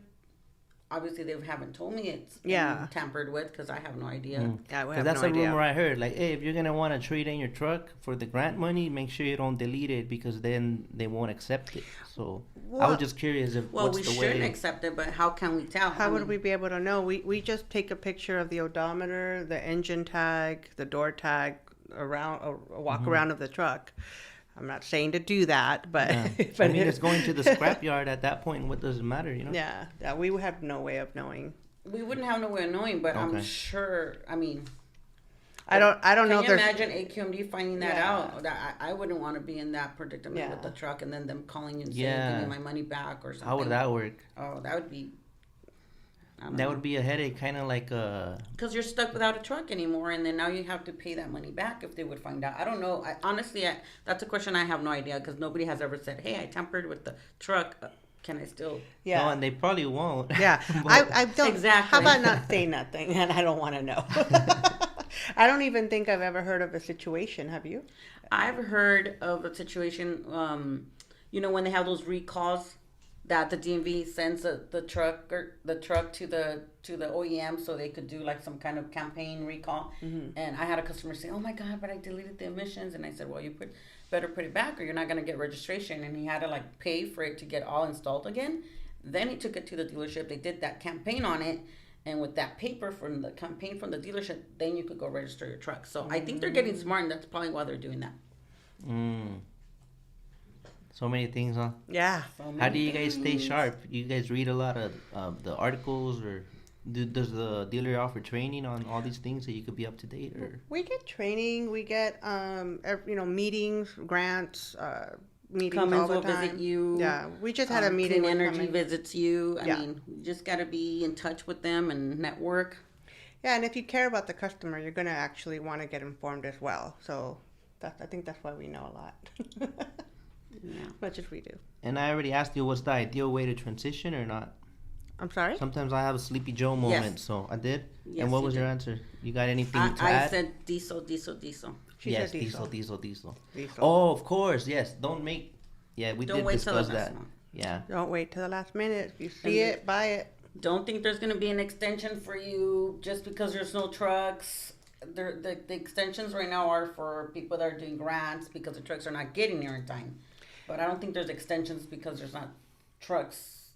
obviously they haven't told me it's been tampered with because I have no idea. Yeah, we 'Cause have that's no a idea. rumor I heard. Like, hey, if you're gonna want to trade in your truck for the grant money, make sure you don't delete it because then they won't accept it. So I Well- was just curious if Well, what's we the shouldn't way. accept it, but how can we tell? How would we be able to know? We just take a picture of the odometer, the engine tag, the door tag, around a walk around of the truck. I'm not saying to do that, but Yeah. but I mean, it's going to the scrapyard at that point. What does it matter, you know? yeah, we would have no way of knowing. We wouldn't have no way of knowing, but I'm Okay. sure. I mean, I don't know can if you there's imagine AQMD finding that Yeah. out? That I wouldn't want to be in that predicament with Yeah. the truck and then them calling you and saying, Yeah. "Give me my money back" or something. How would that work? Oh, that would be. That would be a headache, kind of like Because you're stuck without a truck anymore, and then now you have to pay that money back if they would find out. I don't know. Honestly, that's a question I have no idea because nobody has ever said, "Hey, I tampered with the truck. Can I still?" yeah. No, and they probably won't. Yeah, But- I don't. Exactly. How about not say nothing? And I don't want to know. I don't even think I've ever heard of a situation. Have you? I've heard of a situation. When they have those recalls that the DMV sends the truck to the OEM so they could do like some kind of campaign recall. And I had a customer say, "Oh my God, but I deleted the emissions." And I said, "Well, you better put it back or you're not going to get registration." And he had to like pay for it to get all installed again. Then he took it to the dealership. They did that campaign on it. And with that paper from the campaign from the dealership, then you could go register your truck. So I think they're getting smart, and that's probably why they're doing that. So many things, huh? Yeah. How do you guys stay sharp? You guys read a lot of the articles, or does the dealer offer training on all these things so you could be up to date? Or We get training. We get meetings, grants, meetings all Cummins the will time. visit you. Yeah, we just had a meeting. Clean with Energy Cummins. visits you. I Yeah. mean, you just got to be in touch with them and network. Yeah, and if you care about the customer, you're gonna actually want to get informed as well. So I think that's why we know a lot, Yeah. as much as we do. and I already asked you what's the ideal way to transition or not. I'm sorry. Sometimes I have a Sleepy Joe moment, so I did. Yes, And what you was your did. answer? You got anything to I add? said diesel. She yes, said diesel. diesel. Diesel. Oh, of course, yes. Don't make. Yeah, we Don't did wait till the discuss last that. one. Yeah. Don't wait till the last minute. If you And see it, buy it. Don't think there's going to be an extension for you just because there's no trucks. The extensions right now are for people that are doing grants because the trucks are not getting there in time. But I don't think there's extensions because there's not trucks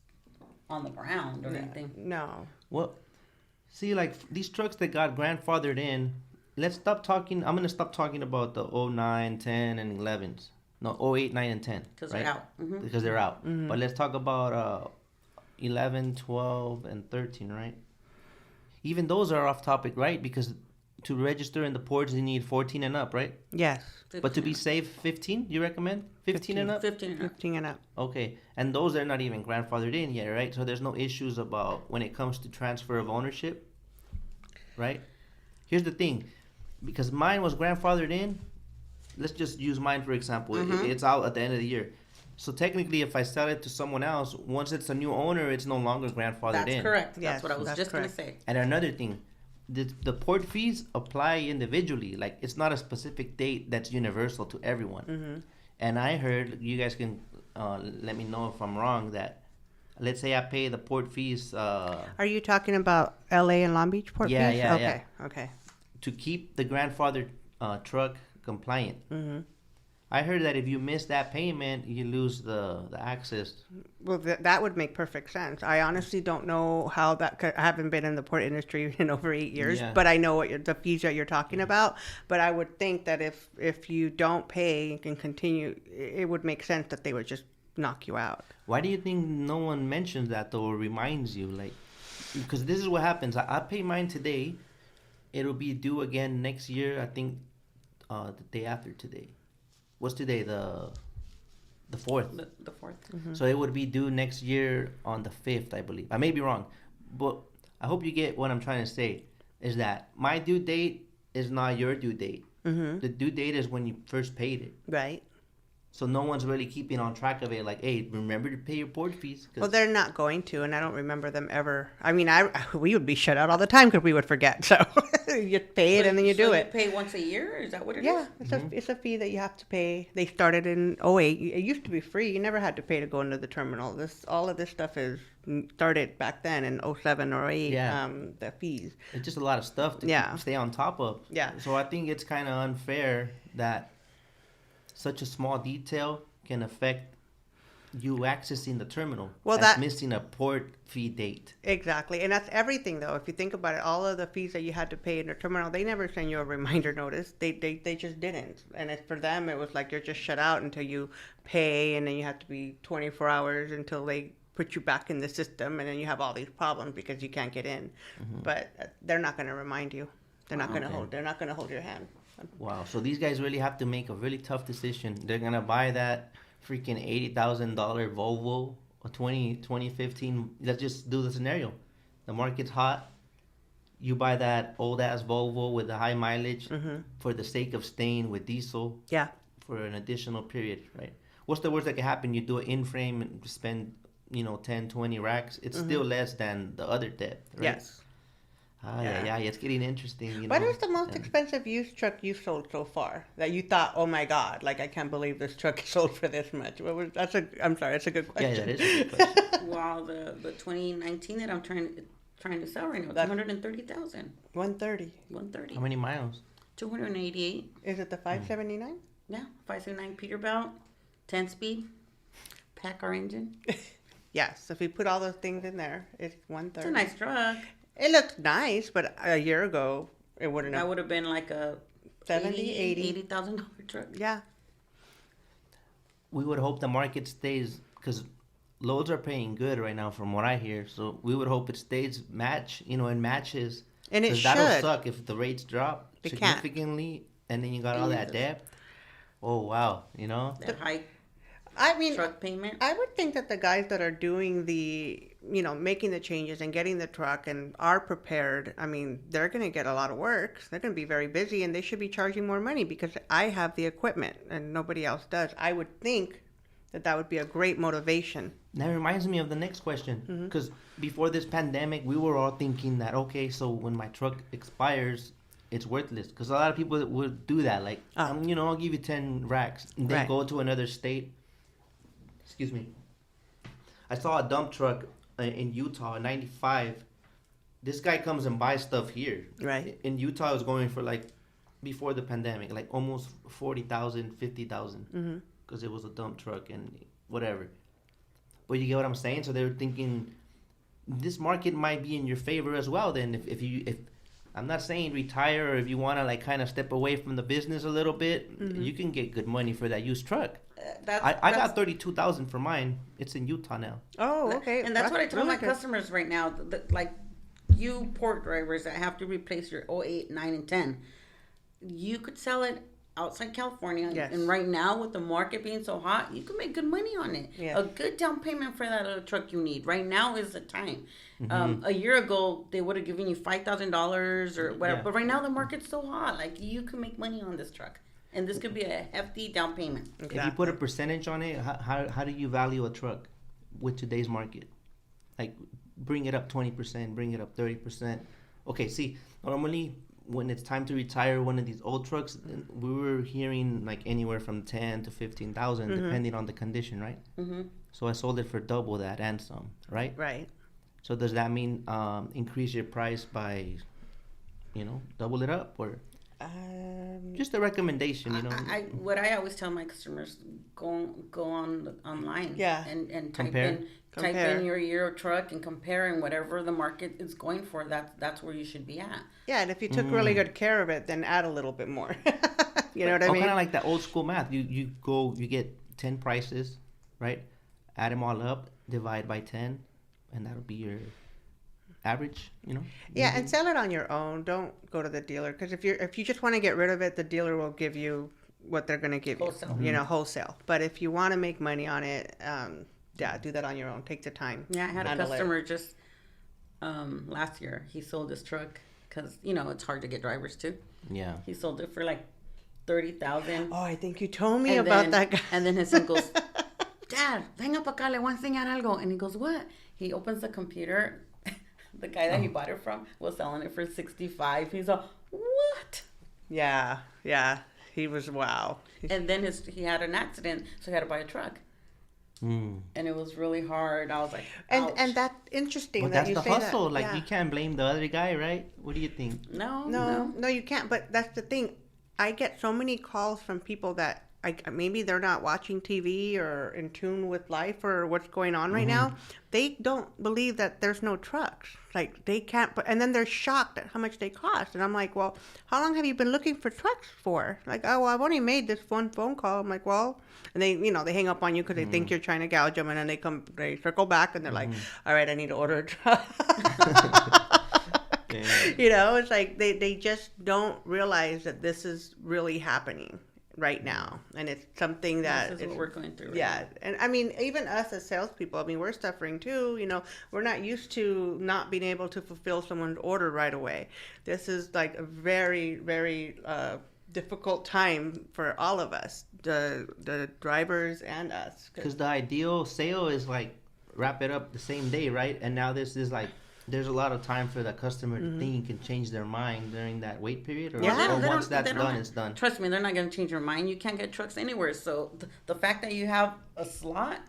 on the ground or anything. No. Well, see, like these trucks that got grandfathered in, let's stop talking. I'm going to stop talking about the 09, 10, and 11s. No, 08, 9, and 10. Because right? they're out. Mm-hmm. Because they're out. But let's talk about 11, 12, and 13, right? Even those are off topic, right? Because to register in the ports, you need 14 and up, right? Yes. 15 But to be safe, 15, you recommend? 15 and up? 15 and up. 15 and up. Okay. And those are not even grandfathered in yet, right? So there's no issues about when it comes to transfer of ownership, right? Here's the thing. Because mine was grandfathered in, let's just use mine for example. It's out at the end of the year. So technically, if I sell it to someone else, once it's a new owner, it's no longer grandfathered That's in. correct. Yes, That's what I was that's just going to correct. say. And another thing, the port fees apply individually. Like it's not a specific date that's universal to everyone. And I heard, you guys can let me know if I'm wrong, that let's say I pay the port fees Are you talking about LA and Long Beach port Yeah, fees? yeah, Okay. Okay. to keep the grandfathered truck compliant. I heard that if you miss that payment, you lose the access. Well, that would make perfect sense. I honestly don't know how that could, I haven't been in the port industry in over 8 years, Yeah. but I know what the fees that you're talking about. But I would think that if you don't pay and can continue, it would make sense that they would just knock you out. Why do you think no one mentions that though, or reminds you? Like, because this is what happens. I pay mine today. It'll be due again next year. I think the day after today. What's today? The 4th. The 4th. So it would be due next year on the 5th, I believe. I may be wrong, but I hope you get what I'm trying to say. Is that my due date is not your due date. The due date is when you first paid it. Right. So no one's really keeping on track of it. Like, hey, remember to pay your port fees. 'Cause Well, they're not going to, and I don't remember them ever. I mean, we would be shut out all the time because we would forget. So you pay it and then you do it. You pay once a year? Is that what it is? Yeah, it's a fee that you have to pay. They started in 08. It used to be free. You never had to pay to go into the terminal. All of this stuff is started back then in 07 or 08. Yeah. The fees. It's just a lot of stuff to Yeah. stay on top of. Yeah. So I think it's kind of unfair that such a small detail can affect you accessing the terminal. Well, that's that- missing a port fee date. Exactly, and that's everything though. If you think about it, all of the fees that you had to pay in the terminal, they never send you a reminder notice. They just didn't, and it's for them. It was like you're just shut out until you pay, and then you have to be 24 hours until they put you back in the system, and then you have all these problems because you can't get in. But they're not going to remind you. They're not going to Okay. hold. They're not going to hold your hand. Wow. So these guys really have to make a really tough decision. They're gonna buy that freaking $80,000 Volvo, a 2015. Let's just do the scenario. The market's hot. You buy that old ass Volvo with the high mileage for the sake of staying with diesel Yeah. for an additional period, right? What's the worst that can happen? You do it in frame and spend, 10, 20 racks. It's still less than the other debt, right? Yes. Yeah. It's getting interesting. What is the most and- expensive used truck you've sold so far that you thought, oh my God, like I can't believe this truck is sold for this much? I'm sorry, that's a good Yeah, question. that is a good question. Wow, the 2019 that I'm trying to sell right now, That- 230,000, 130. 130, How many miles? 288. Is it the 579? Yeah, 579 Peterbilt, 10-speed, Packard engine. Yes. If we put all those things in there, it's 130. It's a nice truck. It looks nice, but a year ago it wouldn't That have. would have been like a 70, 80. $80,000 truck. Yeah. We would hope the market stays, because loads are paying good right now from what I hear. So we would hope it stays in matches. And it 'Cause that'll should. suck if the rates drop It can't. significantly and then you got all that Jesus. debt. Oh, wow. That high I mean, truck payment. I would think that the guys that are doing making the changes and getting the truck and are prepared, I mean, they're going to get a lot of work. They're going to be very busy and they should be charging more money because I have the equipment and nobody else does. I would think that would be a great motivation. That reminds me of the next question. Because before this pandemic, we were all thinking that, okay, so when my truck expires, it's worthless. Because a lot of people would do that. Like, I'll give you 10 racks. And then Right. go to another state. Excuse me. I saw a dump truck in Utah in 95. This guy comes and buys stuff here. Right. In Utah, it was going for before the pandemic, almost 40,000, 50,000. because it was a dump truck and whatever. But you get what I'm saying? So they were thinking this market might be in your favor as well. Then if I'm not saying retire, or if you want to like kind of step away from the business a little bit, you can get good money for that used truck. I got 32,000 for mine. It's in Utah now. Oh, okay. And that's what I tell really my good. customers right now. Like you port drivers that have to replace your 08, 9, and 10, you could sell it outside California. Yes. And right now, with the market being so hot, you can make good money on it. Yeah. A good down payment for that little truck you need. Right now is the time. A year ago, they would have given you $5,000 or whatever. Yeah. But right now, the market's so hot. Like, you can make money on this truck. And this could be a hefty down payment. If you put a percentage on it, how do you value a truck with today's market? Like, bring it up 20%, bring it up 30%. Okay, see, normally when it's time to retire one of these old trucks, we were hearing like anywhere from 10 to 15,000, depending on the condition, right? So I sold it for double that and some, right? Right. So does that mean increase your price by, double it up, or just a recommendation? What I always tell my customers, go online, and type Compare. in your year truck and compare, and whatever the market is going for, that's where you should be at. Yeah, and if you took really good care of it, then add a little bit more. You know what I mean? Kind of like that old school math. You get 10 prices, right? Add them all up, divide by 10, and that'll be your average. Yeah, and sell it on your own. Don't go to the dealer, because if you just want to get rid of it, the dealer will give you what they're going to give Wholesale. you. Wholesale. But if you want to make money on it, do that on your own. Take the time. Yeah, I had a customer just last year. He sold his truck because it's hard to get drivers too. Yeah. He sold it for like 30,000. Oh, I think you told me about that guy. And then his son goes, "Dad, venga pa acá, le voy a enseñar algo." And he goes, "What?" He opens the computer. The guy that he bought it from was selling it for 65. He's like, "What?" Yeah. He was wow. And then he had an accident, so he had to buy a truck. And it was really hard. I was like, ouch. And that's interesting. But that that's you the say hustle. That. Like, Yeah. you can't blame the other guy, right? What do you think? No, you can't. But that's the thing. I get so many calls from people that maybe they're not watching TV or in tune with life or what's going on right now. They don't believe that there's no trucks. Like, they can't. And then they're shocked at how much they cost. And I'm like, well, how long have you been looking for trucks for? Like, oh, well, I've only made this one phone call. I'm like, well, and they, they hang up on you because they think you're trying to gouge them. And then they circle back and they're like, all right, I need to order a truck. It's like they just don't realize that this is really happening right now, and it's something that this is what we're going through. Yeah, and I mean, even us as salespeople, I mean, we're suffering too. We're not used to not being able to fulfill someone's order right away. This is like a very, very difficult time for all of us, the drivers and us. Because the ideal sale is like wrap it up the same day, right? And now this is like, there's a lot of time for the customer to think and change their mind during that wait period, or once that's done, it's done. Trust me, they're not going to change their mind. You can't get trucks anywhere. So the fact that you have a slot,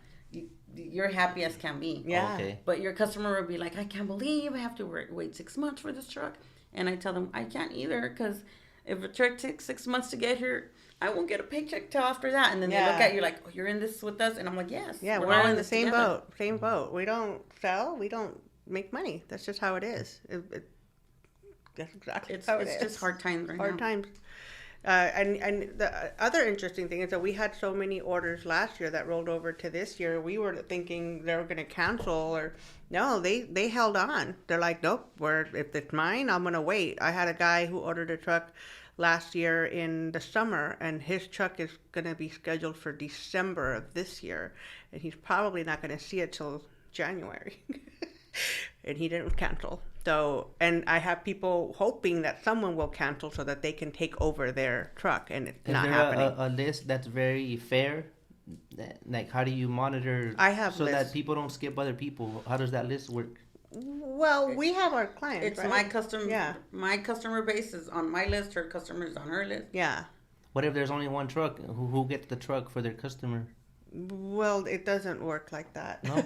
you're happy as can be. Yeah. Okay. But your customer will be like, "I can't believe I have to wait 6 months for this truck." And I tell them, I can't either, because if a truck takes 6 months to get here, I won't get a paycheck till after that. And then they look at you like, "Oh, you're in this with us?" And I'm like, "Yes." Yeah, we're in the same boat. Same boat. We don't sell. We don't make money. That's just how it is. That's exactly how it is. It's just hard times right now. Hard times. And the other interesting thing is that we had so many orders last year that rolled over to this year. We were thinking they were going to cancel, or no, they held on. They're like, nope, if it's mine, I'm going to wait. I had a guy who ordered a truck last year in the summer, and his truck is going to be scheduled for December of this year, and he's probably not going to see it till January. And he didn't cancel. So, and I have people hoping that someone will cancel so that they can take over their truck, and it's not happening. Is there a list that's very fair? Like, how do you monitor so that people don't skip other people? How does that list work? Well, we have our clients. It's right? My customer base is on my list. Her customer is on her list. Yeah. What if there's only one truck? Who gets the truck for their customer? Well, it doesn't work like that. No?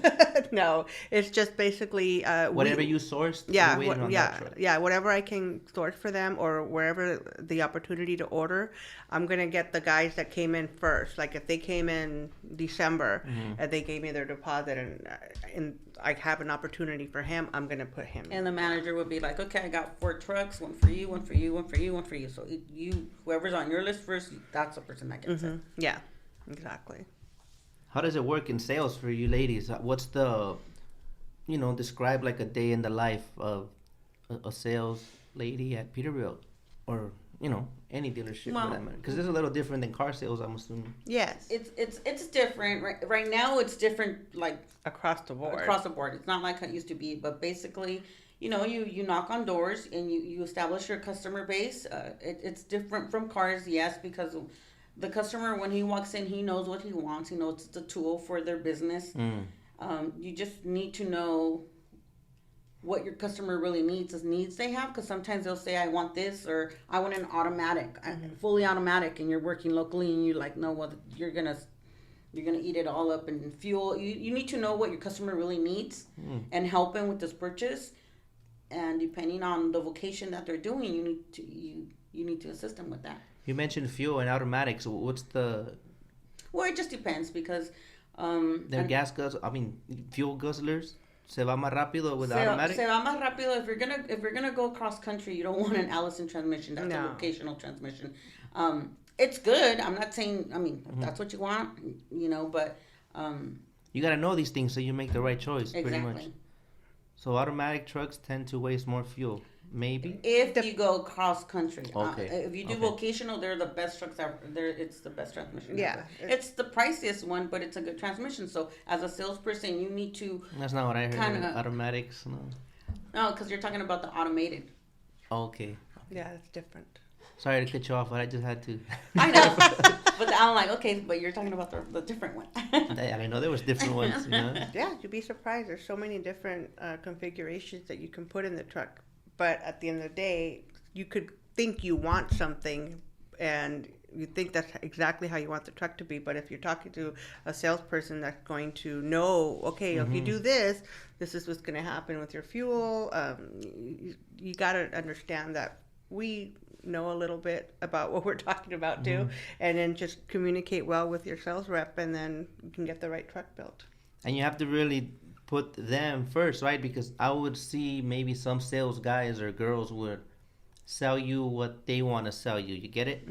No, it's just basically Whatever you sourced, Yeah, you're waiting on that truck. yeah. Whatever I can source for them, or wherever the opportunity to order, I'm gonna get the guys that came in first. Like if they came in December and they gave me their deposit, and I have an opportunity for him, I'm gonna put him. And the manager would be like, okay, I got 4 trucks, one for you, one for you, one for you, one for you. So whoever's on your list first, that's the person that gets it. Yeah, exactly. How does it work in sales for you ladies? What's the, describe like a day in the life of a sales lady at Peterbilt, or any dealership for that matter? Because it's a little different than car sales, I'm assuming. Yes, It's different. Right now, it's different, like across the board. across the board. It's not like it used to be, but basically, you knock on doors and you establish your customer base. It's different from cars, yes, because the customer, when he walks in, he knows what he wants. He knows it's a tool for their business. You just need to know what your customer really needs they have, because sometimes they'll say, I want this, or I want an automatic, fully automatic, and you're working locally and you're like, no, well, you're gonna eat it all up in fuel. You need to know what your customer really needs and help them with this purchase. And depending on the vocation that they're doing, you need to assist them with that. You mentioned fuel and automatics. What's the? Well, it just depends, because They're fuel guzzlers. Se va más rápido with automatic. Se va más rápido. If you're gonna go cross country, you don't want an Allison transmission. That's a vocational transmission. It's good. I'm not saying. If that's what you want, but you gotta know these things so you make the right choice. exactly. Pretty much. So automatic trucks tend to waste more fuel. Maybe if you go cross country. Okay. If you do vocational, they're the best trucks ever. It's the best transmission. Yeah. Ever. It's the priciest one, but it's a good transmission. So as a salesperson, you need to. That's not what I heard. Automatics, no. No, because you're talking about the automated. Okay. Yeah, it's different. Sorry to cut you off, but I just had to. I know, but I'm like, okay, but you're talking about the different one. I know there was different ones. Yeah, you'd be surprised. There's so many different configurations that you can put in the truck. But at the end of the day, you could think you want something, and you think that's exactly how you want the truck to be. But if you're talking to a salesperson that's going to know, okay, if you do this, this is what's going to happen with your fuel. You got to understand that we know a little bit about what we're talking about too, and then just communicate well with your sales rep, and then you can get the right truck built. And you have to really put them first, right? Because I would see maybe some sales guys or girls would sell you what they want to sell you. You get it?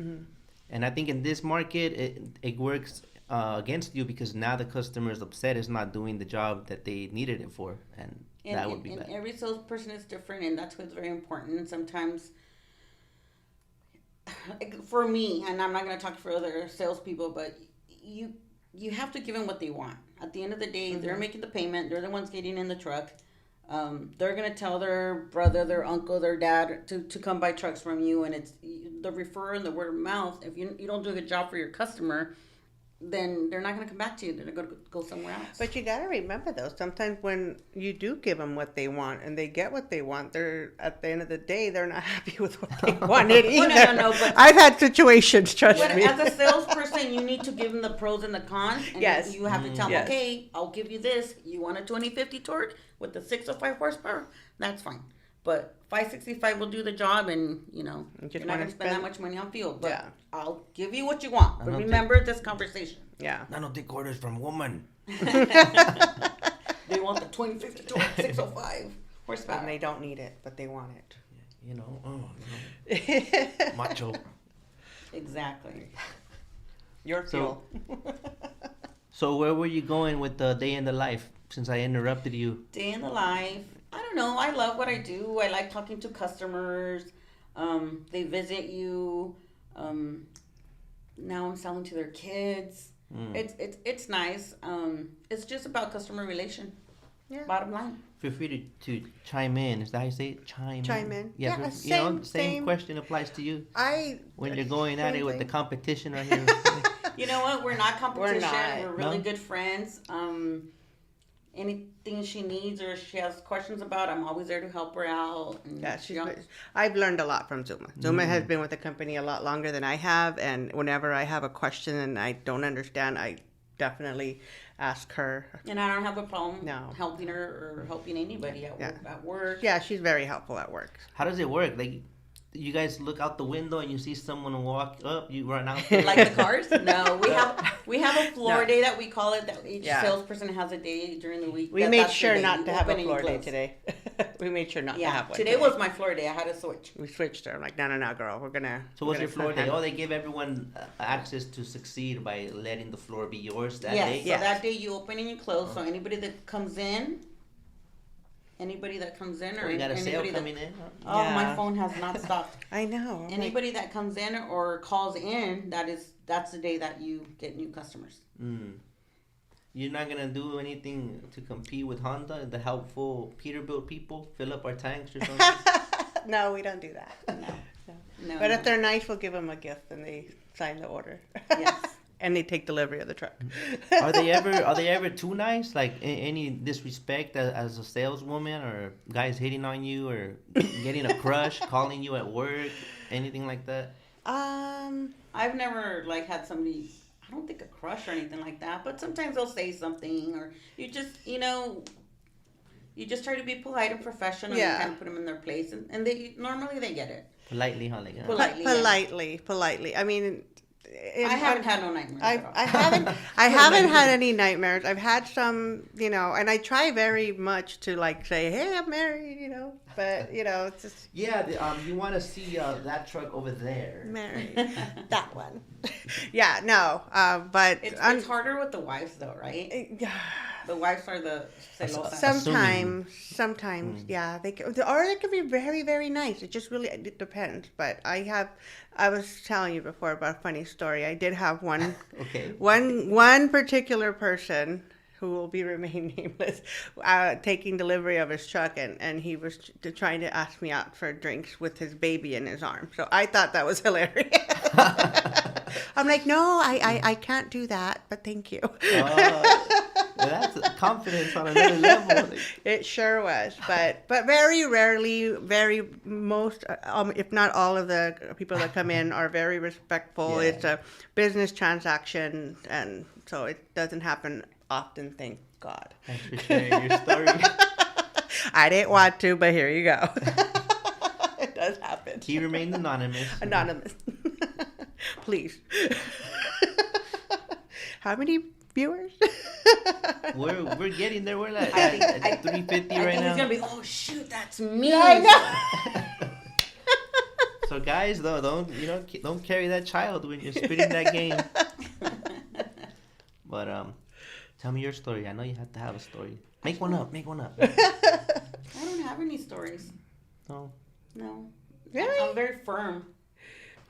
And I think in this market, it works against you, because now the customer is upset. It's not doing the job that they needed it for, and that would be bad. And every salesperson is different, and that's what's very important. And sometimes, for me, and I'm not going to talk for other salespeople, but you have to give them what they want. At the end of the day, they're making the payment. They're the ones getting in the truck. They're going to tell their brother, their uncle, their dad to come buy trucks from you. And it's the referral and the word of mouth. If you don't do a good job for your customer, then they're not going to come back to you. They're going to go somewhere else. But you got to remember, though, sometimes when you do give them what they want and they get what they want, they're, at the end of the day, they're not happy with what they wanted either. No, but I've had situations, trust me. As a salesperson, you need to give them the pros and the cons. And Yes. you have to tell them, Yes. okay, I'll give you this. You want a 2050 torque with the 605 horsepower? That's fine. But 565 will do the job, and you're not going to spend that much money on fuel. But I'll give you what you want. But remember this conversation. Yeah. I don't take orders from women. They want the 2050 torque, 605 horsepower. And they don't need it, but they want it. Macho. Exactly. Your fuel. So where were you going with the day in the life, since I interrupted you? Day in the life. I don't know. I love what I do. I like talking to customers. They visit you. Now I'm selling to their kids. It's nice. It's just about customer relation. Yeah. Bottom line. Feel free to chime in. Is that how you say it? Chime in. Yeah. Same question applies to you. When you're going at it with the competition right here. You know what? We're not competition. We're really No? good friends. Anything she needs or she has questions about, I'm always there to help her out. And Yeah, I've learned a lot from Zulma. Zulma has been with the company a lot longer than I have, and whenever I have a question and I don't understand, I definitely ask her. And I don't have a problem No. helping her or helping anybody at work. Yeah, she's very helpful at work. How does it work? Like, you guys look out the window and you see someone walk up, you run out. Like the cars? No, we have a floor No. day that we call it. That each Yeah. salesperson has a day during the week. We made that's the sure day not you to have a open and you floor day close. today. We made sure not to Yeah, have one. today was my floor day. I had to switch. We switched her. I'm like, no, girl. We're gonna. So we're what's your gonna floor day? handle- Oh, they give everyone access to succeed by letting the floor be yours that Yes. day? So Yes. that day you open and you close. So anybody that comes in, or Oh, you got a sale anybody that, coming in? oh, my Yeah. phone has not stopped. I know. I'm like, Anybody that comes in or calls in, that's the day that you get new customers. Mm. You're not gonna do anything to compete with Honda, the helpful Peterbilt people, fill up our tanks or something? no, we don't do that. No. But if they're nice, we'll give them a gift and they sign the order. Yes. And they take delivery of the truck. Are they ever too nice? Like any disrespect as a saleswoman, or guys hitting on you, or getting a crush, calling you at work, anything like that? I've never had somebody, I don't think a crush or anything like that, but sometimes they'll say something, or you just, you just try to be polite and professional Yeah. and kind of put them in their place, and they normally they get it. Politely, huh? Like, Politely, I mean, I haven't had no nightmares at all. I haven't had any nightmares. I've had some, and I try very much to say, hey, I'm married, but it's just yeah, you want to see that truck over there. married. That one. Yeah, no, but It's harder with the wives though, right? The wives are the celosas. Sometimes, yeah, they can be very, very nice. It just really it depends. But I was telling you before about a funny story. I did have one, Okay. one particular person who will be remain nameless, taking delivery of his truck, and he was trying to ask me out for drinks with his baby in his arm. So I thought that was hilarious. I'm like, no, I can't do that, but thank you. That's confidence on another level. It sure was, but very rarely, most, if not all of the people that come in are very respectful. Yeah. It's a business transaction, and so it doesn't happen often, thank God. Thanks for sharing your story. I didn't want to, but here you go. It does happen. He remained anonymous. Anonymous. Please. How many viewers? We're getting there. We're like I think- at 350 right I think now. he's gonna be, oh shoot, that's me. I know. So guys, though, don't carry that child when you're spitting that game. But tell me your story. I know you have to have a story. Make one up. I don't have any stories. No. No. Really? I'm very firm.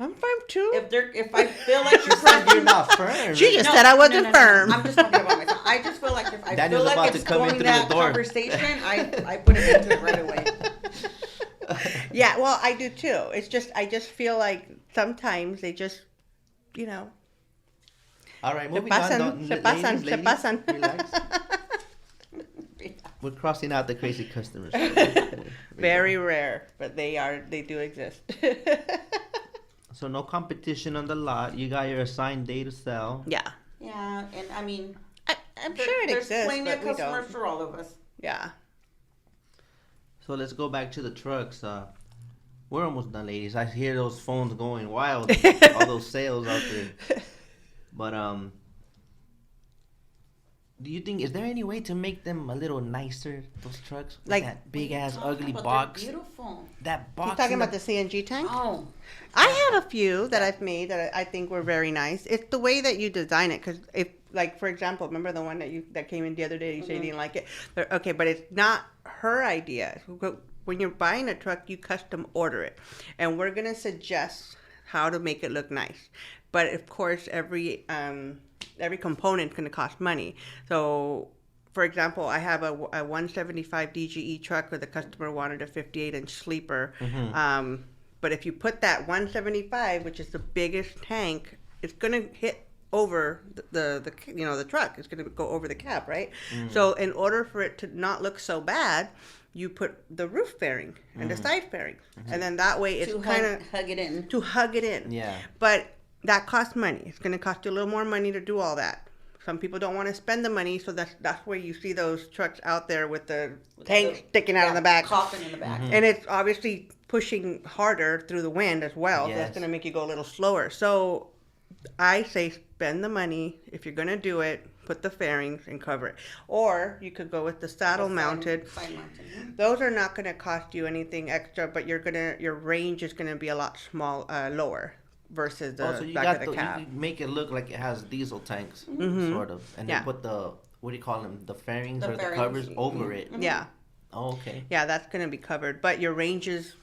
I'm firm too. If I feel like you're Said you're not firm. She just said I wasn't firm. I'm just talking about myself. I just feel like if I Daniel's feel about like to it's come in going through that the door. conversation, I put it into it right away. Yeah, well, I do too. I just feel like sometimes they just, All right, se moving on. pasan, se pasan, se pasan. Relax. We're crossing out the crazy customers. Very rare, but they do exist. So no competition on the lot. You got your assigned day to sell. Yeah. Yeah, and I mean, I'm sure it there's exists, plenty but of we customers don't. for all of us. Yeah. So let's go back to the trucks. We're almost done, ladies. I hear those phones going wild. All those sales out there. But do you think, is there any way to make them a little nicer? Those trucks, with Like- that big ass Talking ugly about, box. they're beautiful. That box. You talking in about the CNG tank? Oh, I have a few that I've made that I think were very nice. It's the way that you design it, because if, like, for example, remember the one that came in the other day? You said you didn't like it. Okay, but it's not her idea. When you're buying a truck, you custom order it, and we're gonna suggest how to make it look nice. But of course, every component's gonna cost money. So, for example, I have a 175 DGE truck where the customer wanted a 58-inch sleeper. But if you put that 175, which is the biggest tank, it's gonna hit over the truck. It's gonna go over the cab, right? So in order for it to not look so bad, you put the roof fairing and the side fairing, and then that way it's to kind of hug it in. to hug it in. Yeah. But that costs money. It's going to cost you a little more money to do all that. Some people don't want to spend the money, so that's where you see those trucks out there with the With tank the- sticking out in the back. Coffin in the back. And it's obviously pushing harder through the wind as well. So that's Yes. going to make you go a little slower. So I say spend the money. If you're going to do it, put the fairings and cover it. Or you could go with the saddle mounted. Side mounted. Those are not going to cost you anything extra, but your range is going to be a lot lower versus the Also, you back got of the the cab. you make it look like it has diesel tanks, Mm-hmm. sort of, and Yeah. then put the what do you call them? The fairings The or fairings. the covers over it. Yeah, Oh, okay. yeah, that's going to be covered, but your range is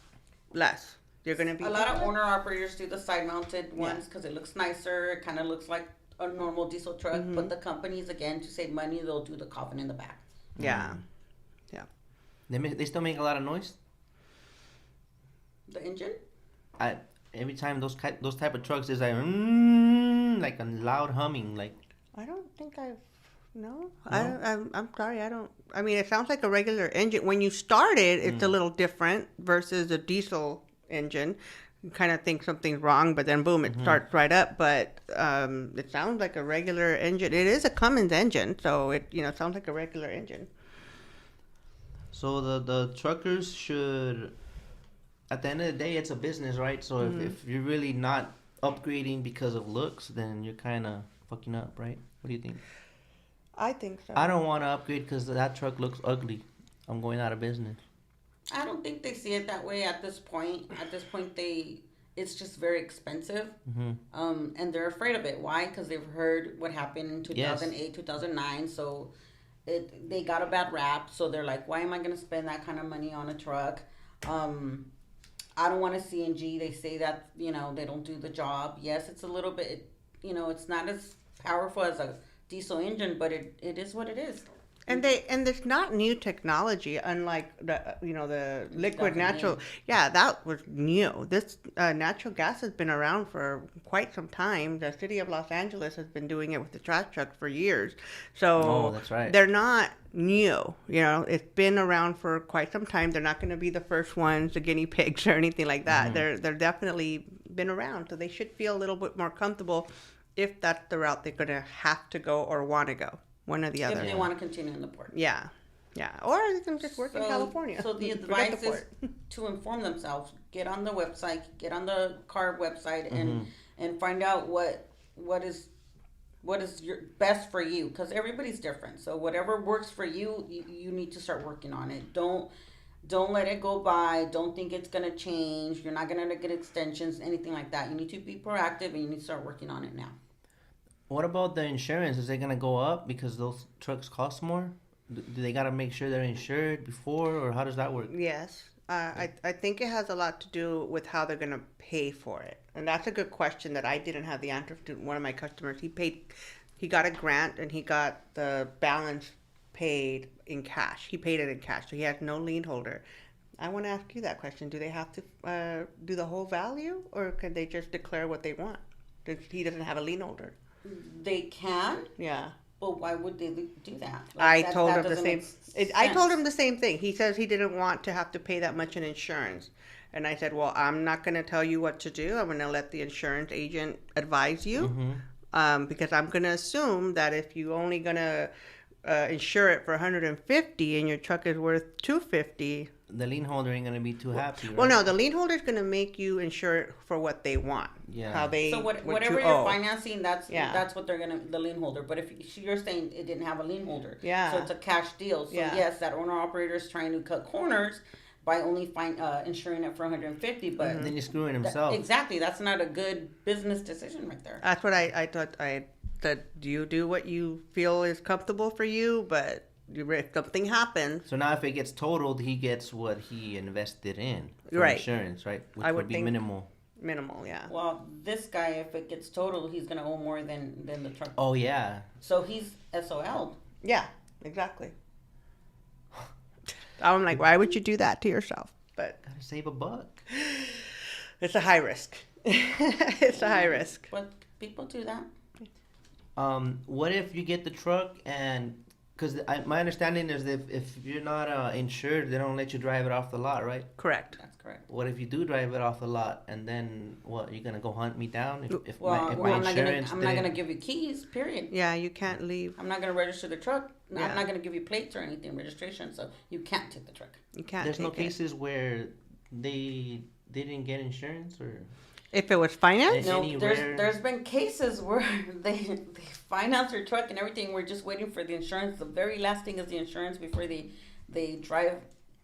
less. You're going to be A lot of owner operators do the side mounted ones because it looks nicer. It kind of looks like a normal diesel truck. Mm-hmm. But the companies, again, to save money, they'll do the coffin in the back. Yeah. They still make a lot of noise. The engine? Every time those type of trucks is like a loud humming, like I don't think no. I'm sorry, I don't. I mean, it sounds like a regular engine. When you start it, it's a little different versus a diesel engine. You kind of think something's wrong, but then boom, it starts right up. But it sounds like a regular engine. It is a Cummins engine, so it sounds like a regular engine. so. The truckers should. At the end of the day, it's a business, right? So if you're really not upgrading because of looks, then you're kind of fucking up, right? What do you think? I think so. I don't want to upgrade because that truck looks ugly. I'm going out of business. I don't think they see it that way at this point. At this point, it's just very expensive. And they're afraid of it. Why? Because they've heard what happened in 2008, 2009. So they got a bad rap. So they're like, why am I going to spend that kind of money on a truck? I don't want a CNG. They say that, they don't do the job. Yes, it's a little bit, it's not as powerful as a diesel engine, but it is what it is. And there's not new technology, unlike the liquid 2008. natural. Yeah, that was new. This natural gas has been around for quite some time. The city of Los Angeles has been doing it with the trash truck for years. So Oh, that's right. they're not new. It's been around for quite some time. They're not going to be the first ones, the guinea pigs or anything like that. They're definitely been around, so they should feel a little bit more comfortable if that's the route they're going to have to go or want to go. One or the other. If they want to continue in the port. Yeah. Or they can just work in California. So the Forget advice the is to inform themselves. Get on the website. Get on the CARB website and find out what is your best for you, because everybody's different. So whatever works for you, you need to start working on it. Don't let it go by. Don't think it's gonna change. You're not gonna get extensions, anything like that. You need to be proactive and you need to start working on it now. What about the insurance? Is it gonna go up because those trucks cost more? Do they gotta make sure they're insured before, or how does that work? Yes. I think it has a lot to do with how they're going to pay for it. And that's a good question that I didn't have the answer to. One of my customers, he got a grant and he got the balance paid in cash. He paid it in cash. So he has no lien holder. I want to ask you that question. Do they have to do the whole value, or can they just declare what they want? He doesn't have a lien holder. They can, Yeah. but why would they do that? I That told him the doesn't same. make I told sense. him the same thing. He says he didn't want to have to pay that much in insurance, and I said, "Well, I'm not going to tell you what to do. I'm going to let the insurance agent advise you, because I'm going to assume that if you only going to insure it for 150 and your truck is worth 250." The lien holder ain't gonna be too happy. Right? Well, no, the lien holder is going to make you insure it for what they want. Yeah. How they So what whatever you you're owe. financing, that's Yeah. what they're the lien holder. But if you're saying it didn't have a lien holder, Yeah. so it's a cash deal. So Yeah. yes, that owner operator is trying to cut corners by only insuring it for 150. But Then he's screwing himself. exactly, that's not a good business decision right there. That's what I thought. I said, you do what you feel is comfortable for you, but if something happens, So now, if it gets totaled, he gets what he invested in for Right. insurance, right? Which I would would be think- minimal. minimal, yeah. Well, this guy, if it gets totaled, he's gonna owe more than the truck. Oh yeah. So he's SOL. Yeah, exactly. I'm like, why would you do that to yourself? But Gotta save a buck. it's a high risk. It's a high risk. But people do that. What if you get the truck and Because my understanding is that if you're not insured, they don't let you drive it off the lot, right? Correct. That's correct. What if you do drive it off the lot, and then what? You're gonna go hunt me down if Well, my I'm not gonna. insurance I'm not gonna didn't- give you keys. Period. Yeah, you can't leave. I'm not gonna register the truck. Yeah. I'm not gonna give you plates or anything, registration. So you can't take the truck. You can't. There's no take it. cases where they didn't get insurance or. If it was finance. No, Any rare- there's been cases where they finance their truck and everything. We're just waiting for the insurance. The very last thing is the insurance before they drive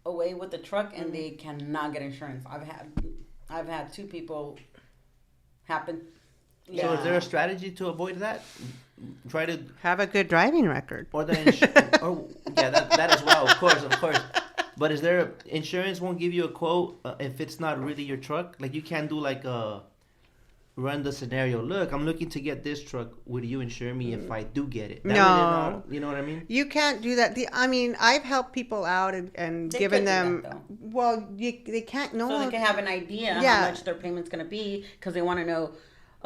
away with the truck, and they cannot get insurance. I've had 2 people happen. So is there a strategy to avoid that? Try to Have a good driving record. or the or yeah that as well, of course. But is there insurance won't give you a quote if it's not really your truck? Like you can't do like a run the scenario. Look, I'm looking to get this truck. Would you insure me if I do get it? That way No. they're not- you know what I mean? You can't do that. I mean, I've helped people out and They given could do them. that, Well, they can't know. So they can have an idea Yeah. how much their payment's going to be, because they want to know,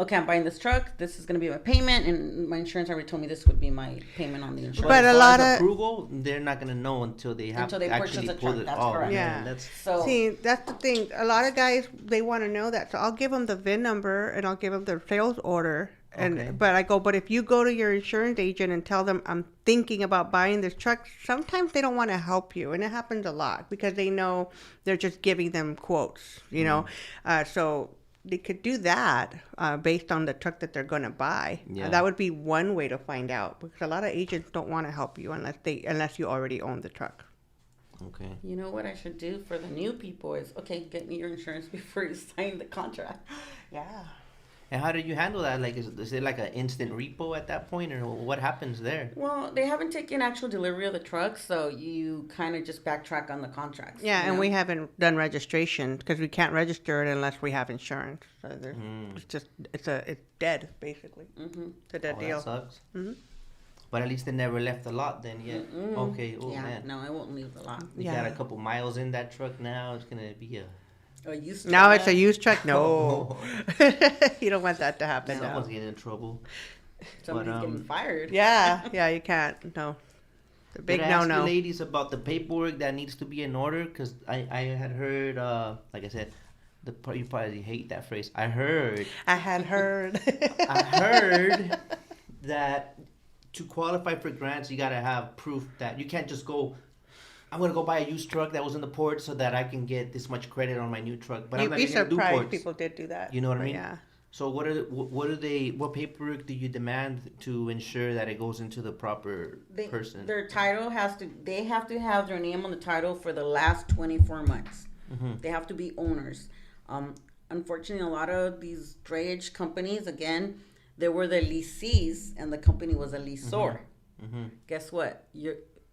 okay, I'm buying this truck, this is going to be my payment, and my insurance already told me this would be my payment on the insurance. But as a far lot as of- approval, they're not gonna know until they have Until they to purchase actually the pull truck, it that's off. correct. Yeah. That's So See, that's the thing. A lot of guys, they want to know that. So I'll give them the VIN number and I'll give them their sales order. And Okay. but if you go to your insurance agent and tell them I'm thinking about buying this truck, sometimes they don't want to help you, and it happens a lot because they know they're just giving them quotes. You know, so they could do that based on the truck that they're going to buy. Yeah. That would be one way to find out, because a lot of agents don't want to help you unless you already own the truck. okay. you know what I should do for the new people is, okay, get me your insurance before you sign the contract. Yeah. And how do you handle that? Like, is it like an instant repo at that point, or what happens there? Well, they haven't taken actual delivery of the truck, so you kind of just backtrack on the contracts. Yeah, you and know? we haven't done registration because we can't register it unless we have insurance. So it's dead basically. Mhm. It's a dead Oh, deal. that sucks. Mhm. But at least they never left the lot then yet. Okay. Oh Yeah, man. no, I won't leave the lot. You got a couple miles in that truck now. It's gonna be a. Oh, you Now it's a used truck. No, you don't want that to happen. Someone's No. getting in trouble. Somebody's but, getting fired. Yeah, you can't. No, the big Did I ask no. you ladies about the paperwork that needs to be in order? Because I had heard, like I said, you probably hate that phrase. I heard I had heard. I heard that to qualify for grants, you gotta have proof that you can't just go. I'm gonna go buy a used truck that was in the port so that I can get this much credit on my new truck. But I'm You'd not be even gonna do surprised ports. people did do that. You know what I But mean? Yeah. So what paperwork do you demand to ensure that it goes into the proper person? Their title they have to have their name on the title for the last 24 months. Mm-hmm. They have to be owners. Unfortunately, a lot of these drayage companies, again, they were the lessees and the company was a lessor. Mm-hmm. Guess what?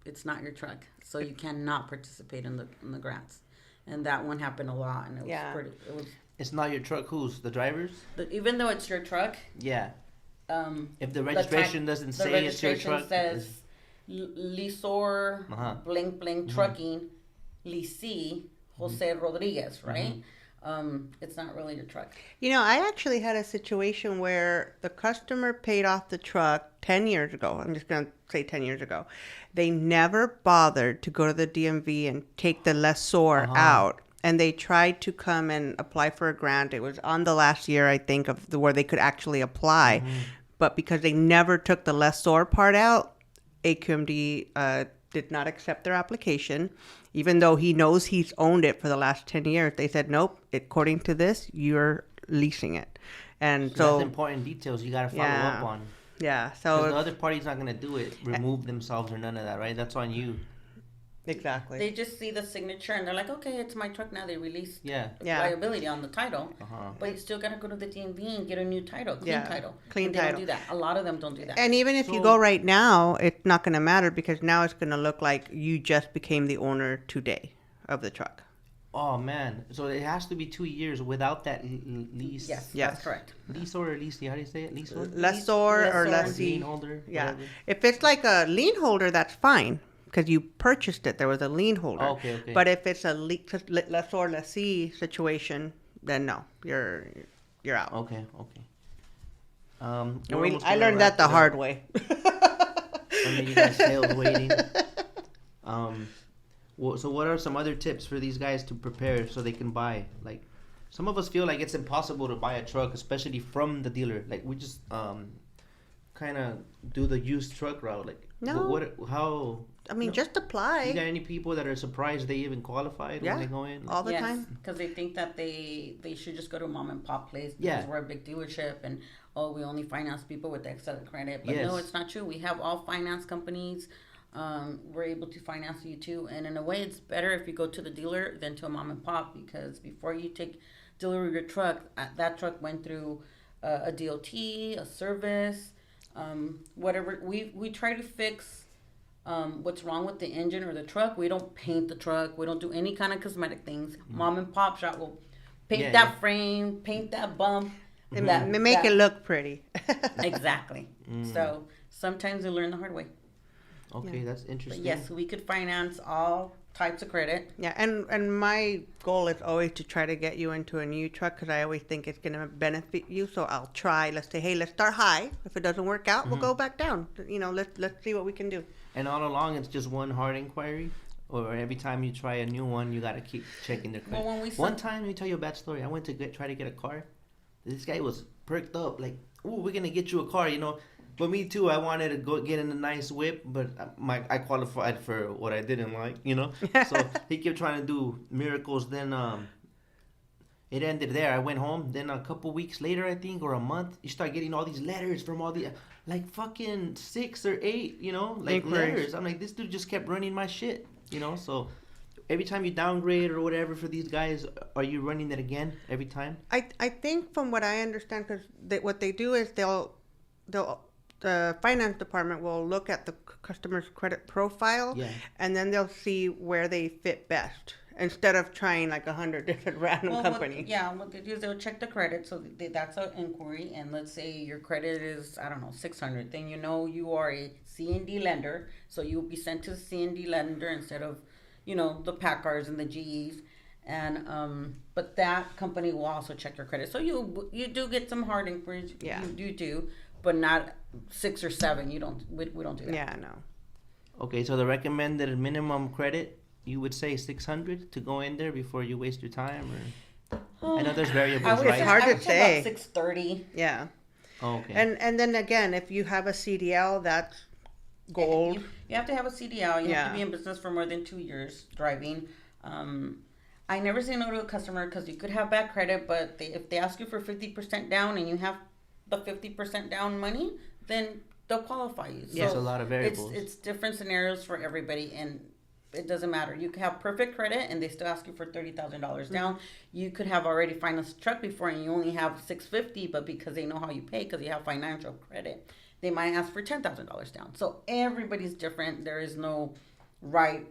It's not your truck, so you cannot participate in the grants. And that one happened a lot, and it was It's not your truck. Who's the drivers? even though it's your truck. Yeah. If the The registration doesn't the say it's your registration truck, says lessor blank blank trucking lessee Jose Rodriguez, right? It's not really your truck. You know, I actually had a situation where the customer paid off the truck 10 years ago. I'm just going to say 10 years ago. They never bothered to go to the DMV and take the lessor out. And they tried to come and apply for a grant. It was on the last year, I think, of where they could actually apply. But because they never took the lessor part out, AQMD did not accept their application. Even though he knows he's owned it for the last 10 years, they said, nope, according to this, you're leasing it. And so that's important details you got to follow up on. Yeah, Because the so other party's not going to do it, remove themselves or none of that, right? That's on you. exactly. They just see the signature and they're like, okay, it's my truck now. They release Yeah. liability on the title, Uh-huh. but you still got to go to the DMV and get a new title, clean title. Clean And they title. don't do that. A lot of them don't do that. And even if you So- go right now, it's not going to matter because now it's going to look like you just became the owner today of the truck. Oh, man. So it has to be 2 years without that lease. Yes, Yes. that's correct. Lease or lease? How do you say it? Lease or? Lessor or lessor. lessee. Lien holder? Yeah. whatever. If it's like a lien holder, that's fine because you purchased it. There was a lien holder. Okay. But if it's a lessor lessee situation, then no, you're out. Okay. And I learned that the hard way. I mean, you got sales waiting. So what are some other tips for these guys to prepare so they can buy? Like, some of us feel like it's impossible to buy a truck, especially from the dealer. Like, we just kind of do the used truck route. Like, No. how? I mean, No. just apply. You got any people that are surprised they even qualified when they go in? All the Yes, time. because they think that they should just go to a mom and pop place because Yeah. we're a big dealership and we only finance people with excellent credit. But Yes. no, it's not true. We have all finance companies. We're able to finance you too, and in a way, it's better if you go to the dealer than to a mom and pop because before you take delivery of your truck, that truck went through a DOT, a service, whatever. We try to fix. What's wrong with the engine or the truck. We don't paint the truck. We don't do any kind of cosmetic things. Mom and pop shop will paint that frame, paint that bump. Make it look pretty. Exactly. So sometimes we learn the hard way. Okay, that's But interesting. yes, we could finance all types of credit. Yeah, and my goal is always to try to get you into a new truck because I always think it's going to benefit you. So I'll try. Let's say, hey, let's start high. If it doesn't work out, we'll go back down. You know, let's see what we can do. And all along, it's just one hard inquiry? Or every time you try a new one, you got to keep checking their credit? Well, One time, let me tell you a bad story. I went to try to get a car. This guy was perked up, like, "Ooh, we're going to get you a car," you know. But me too, I wanted to go get in a nice whip, but I qualified for what I didn't like, you know. So he kept trying to do miracles. Then it ended there. I went home. Then a couple weeks later, I think, or a month, you start getting all these letters from all the, like fucking 6 or 8, you know, like letters. I'm like, this dude just kept running my shit, you know. So every time you downgrade or whatever for these guys, are you running it again every time? I think from what I understand, because what they do is the finance department will look at the customer's credit profile, and then they'll see where they fit best instead of trying like 100 different random companies. What they do is they'll check the credit. So that's an inquiry. And let's say your credit is, I don't know, 600. Then you know you are a C&D lender. So you'll be sent to the C&D lender instead of, you know, the Packards and the GEs. And but that company will also check your credit. So you do get some hard inquiries. Yeah. You do, but not 6 or 7. We don't do that. Yeah, no. Okay, so the recommended minimum credit, you would say 600 to go in there before you waste your time, or I know there's variables, right? It's hard to say. About 630. Yeah. Oh, okay. And then again, if you have a CDL, that's gold. You have to have a CDL. You have to be in business for more than 2 years driving. I never say no to a customer because you could have bad credit, but if they ask you for 50% down and you have the 50% down money, then they'll qualify you. So, a lot of variables. It's different scenarios for everybody, and it doesn't matter. You could have perfect credit and they still ask you for $30,000 down. You could have already financed a truck before and you only have $650, but because they know how you pay, because you have financial credit, they might ask for $10,000 down. So everybody's different. There is no right.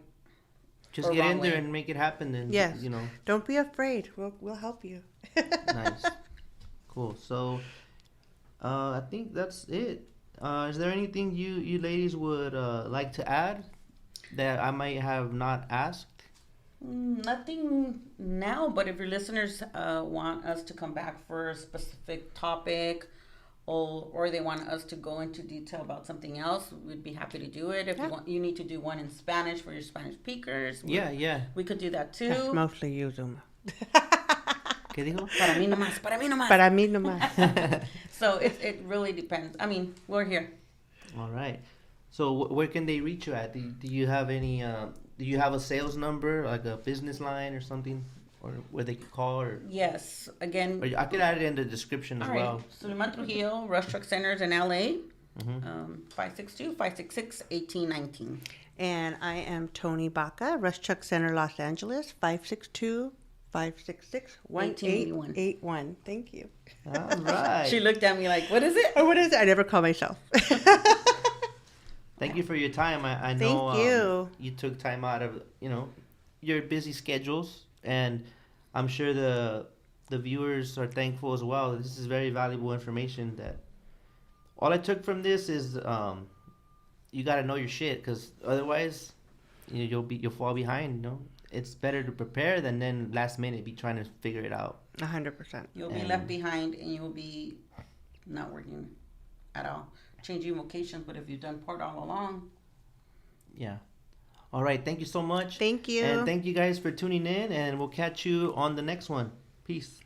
Just get in there and make it happen. And you know, don't be afraid. We'll help you. Nice, cool. So, I think that's it. Is there anything you ladies would like to add that I might have not asked? Nothing now, but if your listeners want us to come back for a specific topic, or they want us to go into detail about something else, we'd be happy to do it. If you need to do one in Spanish for your Spanish speakers, we could do that too. That's mostly you, Zulma. ¿Qué dijo? Para mí nomás, para mí nomás. Para mí nomás. So it really depends. I mean, we're here. All right. So where can they reach you at? Do you have any? Do you have a sales number, like a business line or something, or where they could call? Or Yes. Again, or I could add it in the description as well. Zulma Trujillo, Rush Truck Centers in LA. 562-566-1819. And I am Toni Baca, Rush Truck Center, Los Angeles, 562-566-1881. Thank you. All right. She looked at me like, what is it? Or what is it? I never call myself. Thank you for your time. I know Thank you. You took time out of your busy schedules, and I'm sure the viewers are thankful as well. This is very valuable information. That all I took from this is you got to know your shit, because otherwise you'll fall behind. It's better to prepare than then last minute be trying to figure it out. 100%. You'll be left behind and you'll be not working at all. changing locations, but if you've done port all along, Yeah. All right. Thank you so much. Thank you. And thank you guys for tuning in, and we'll catch you on the next one. Peace.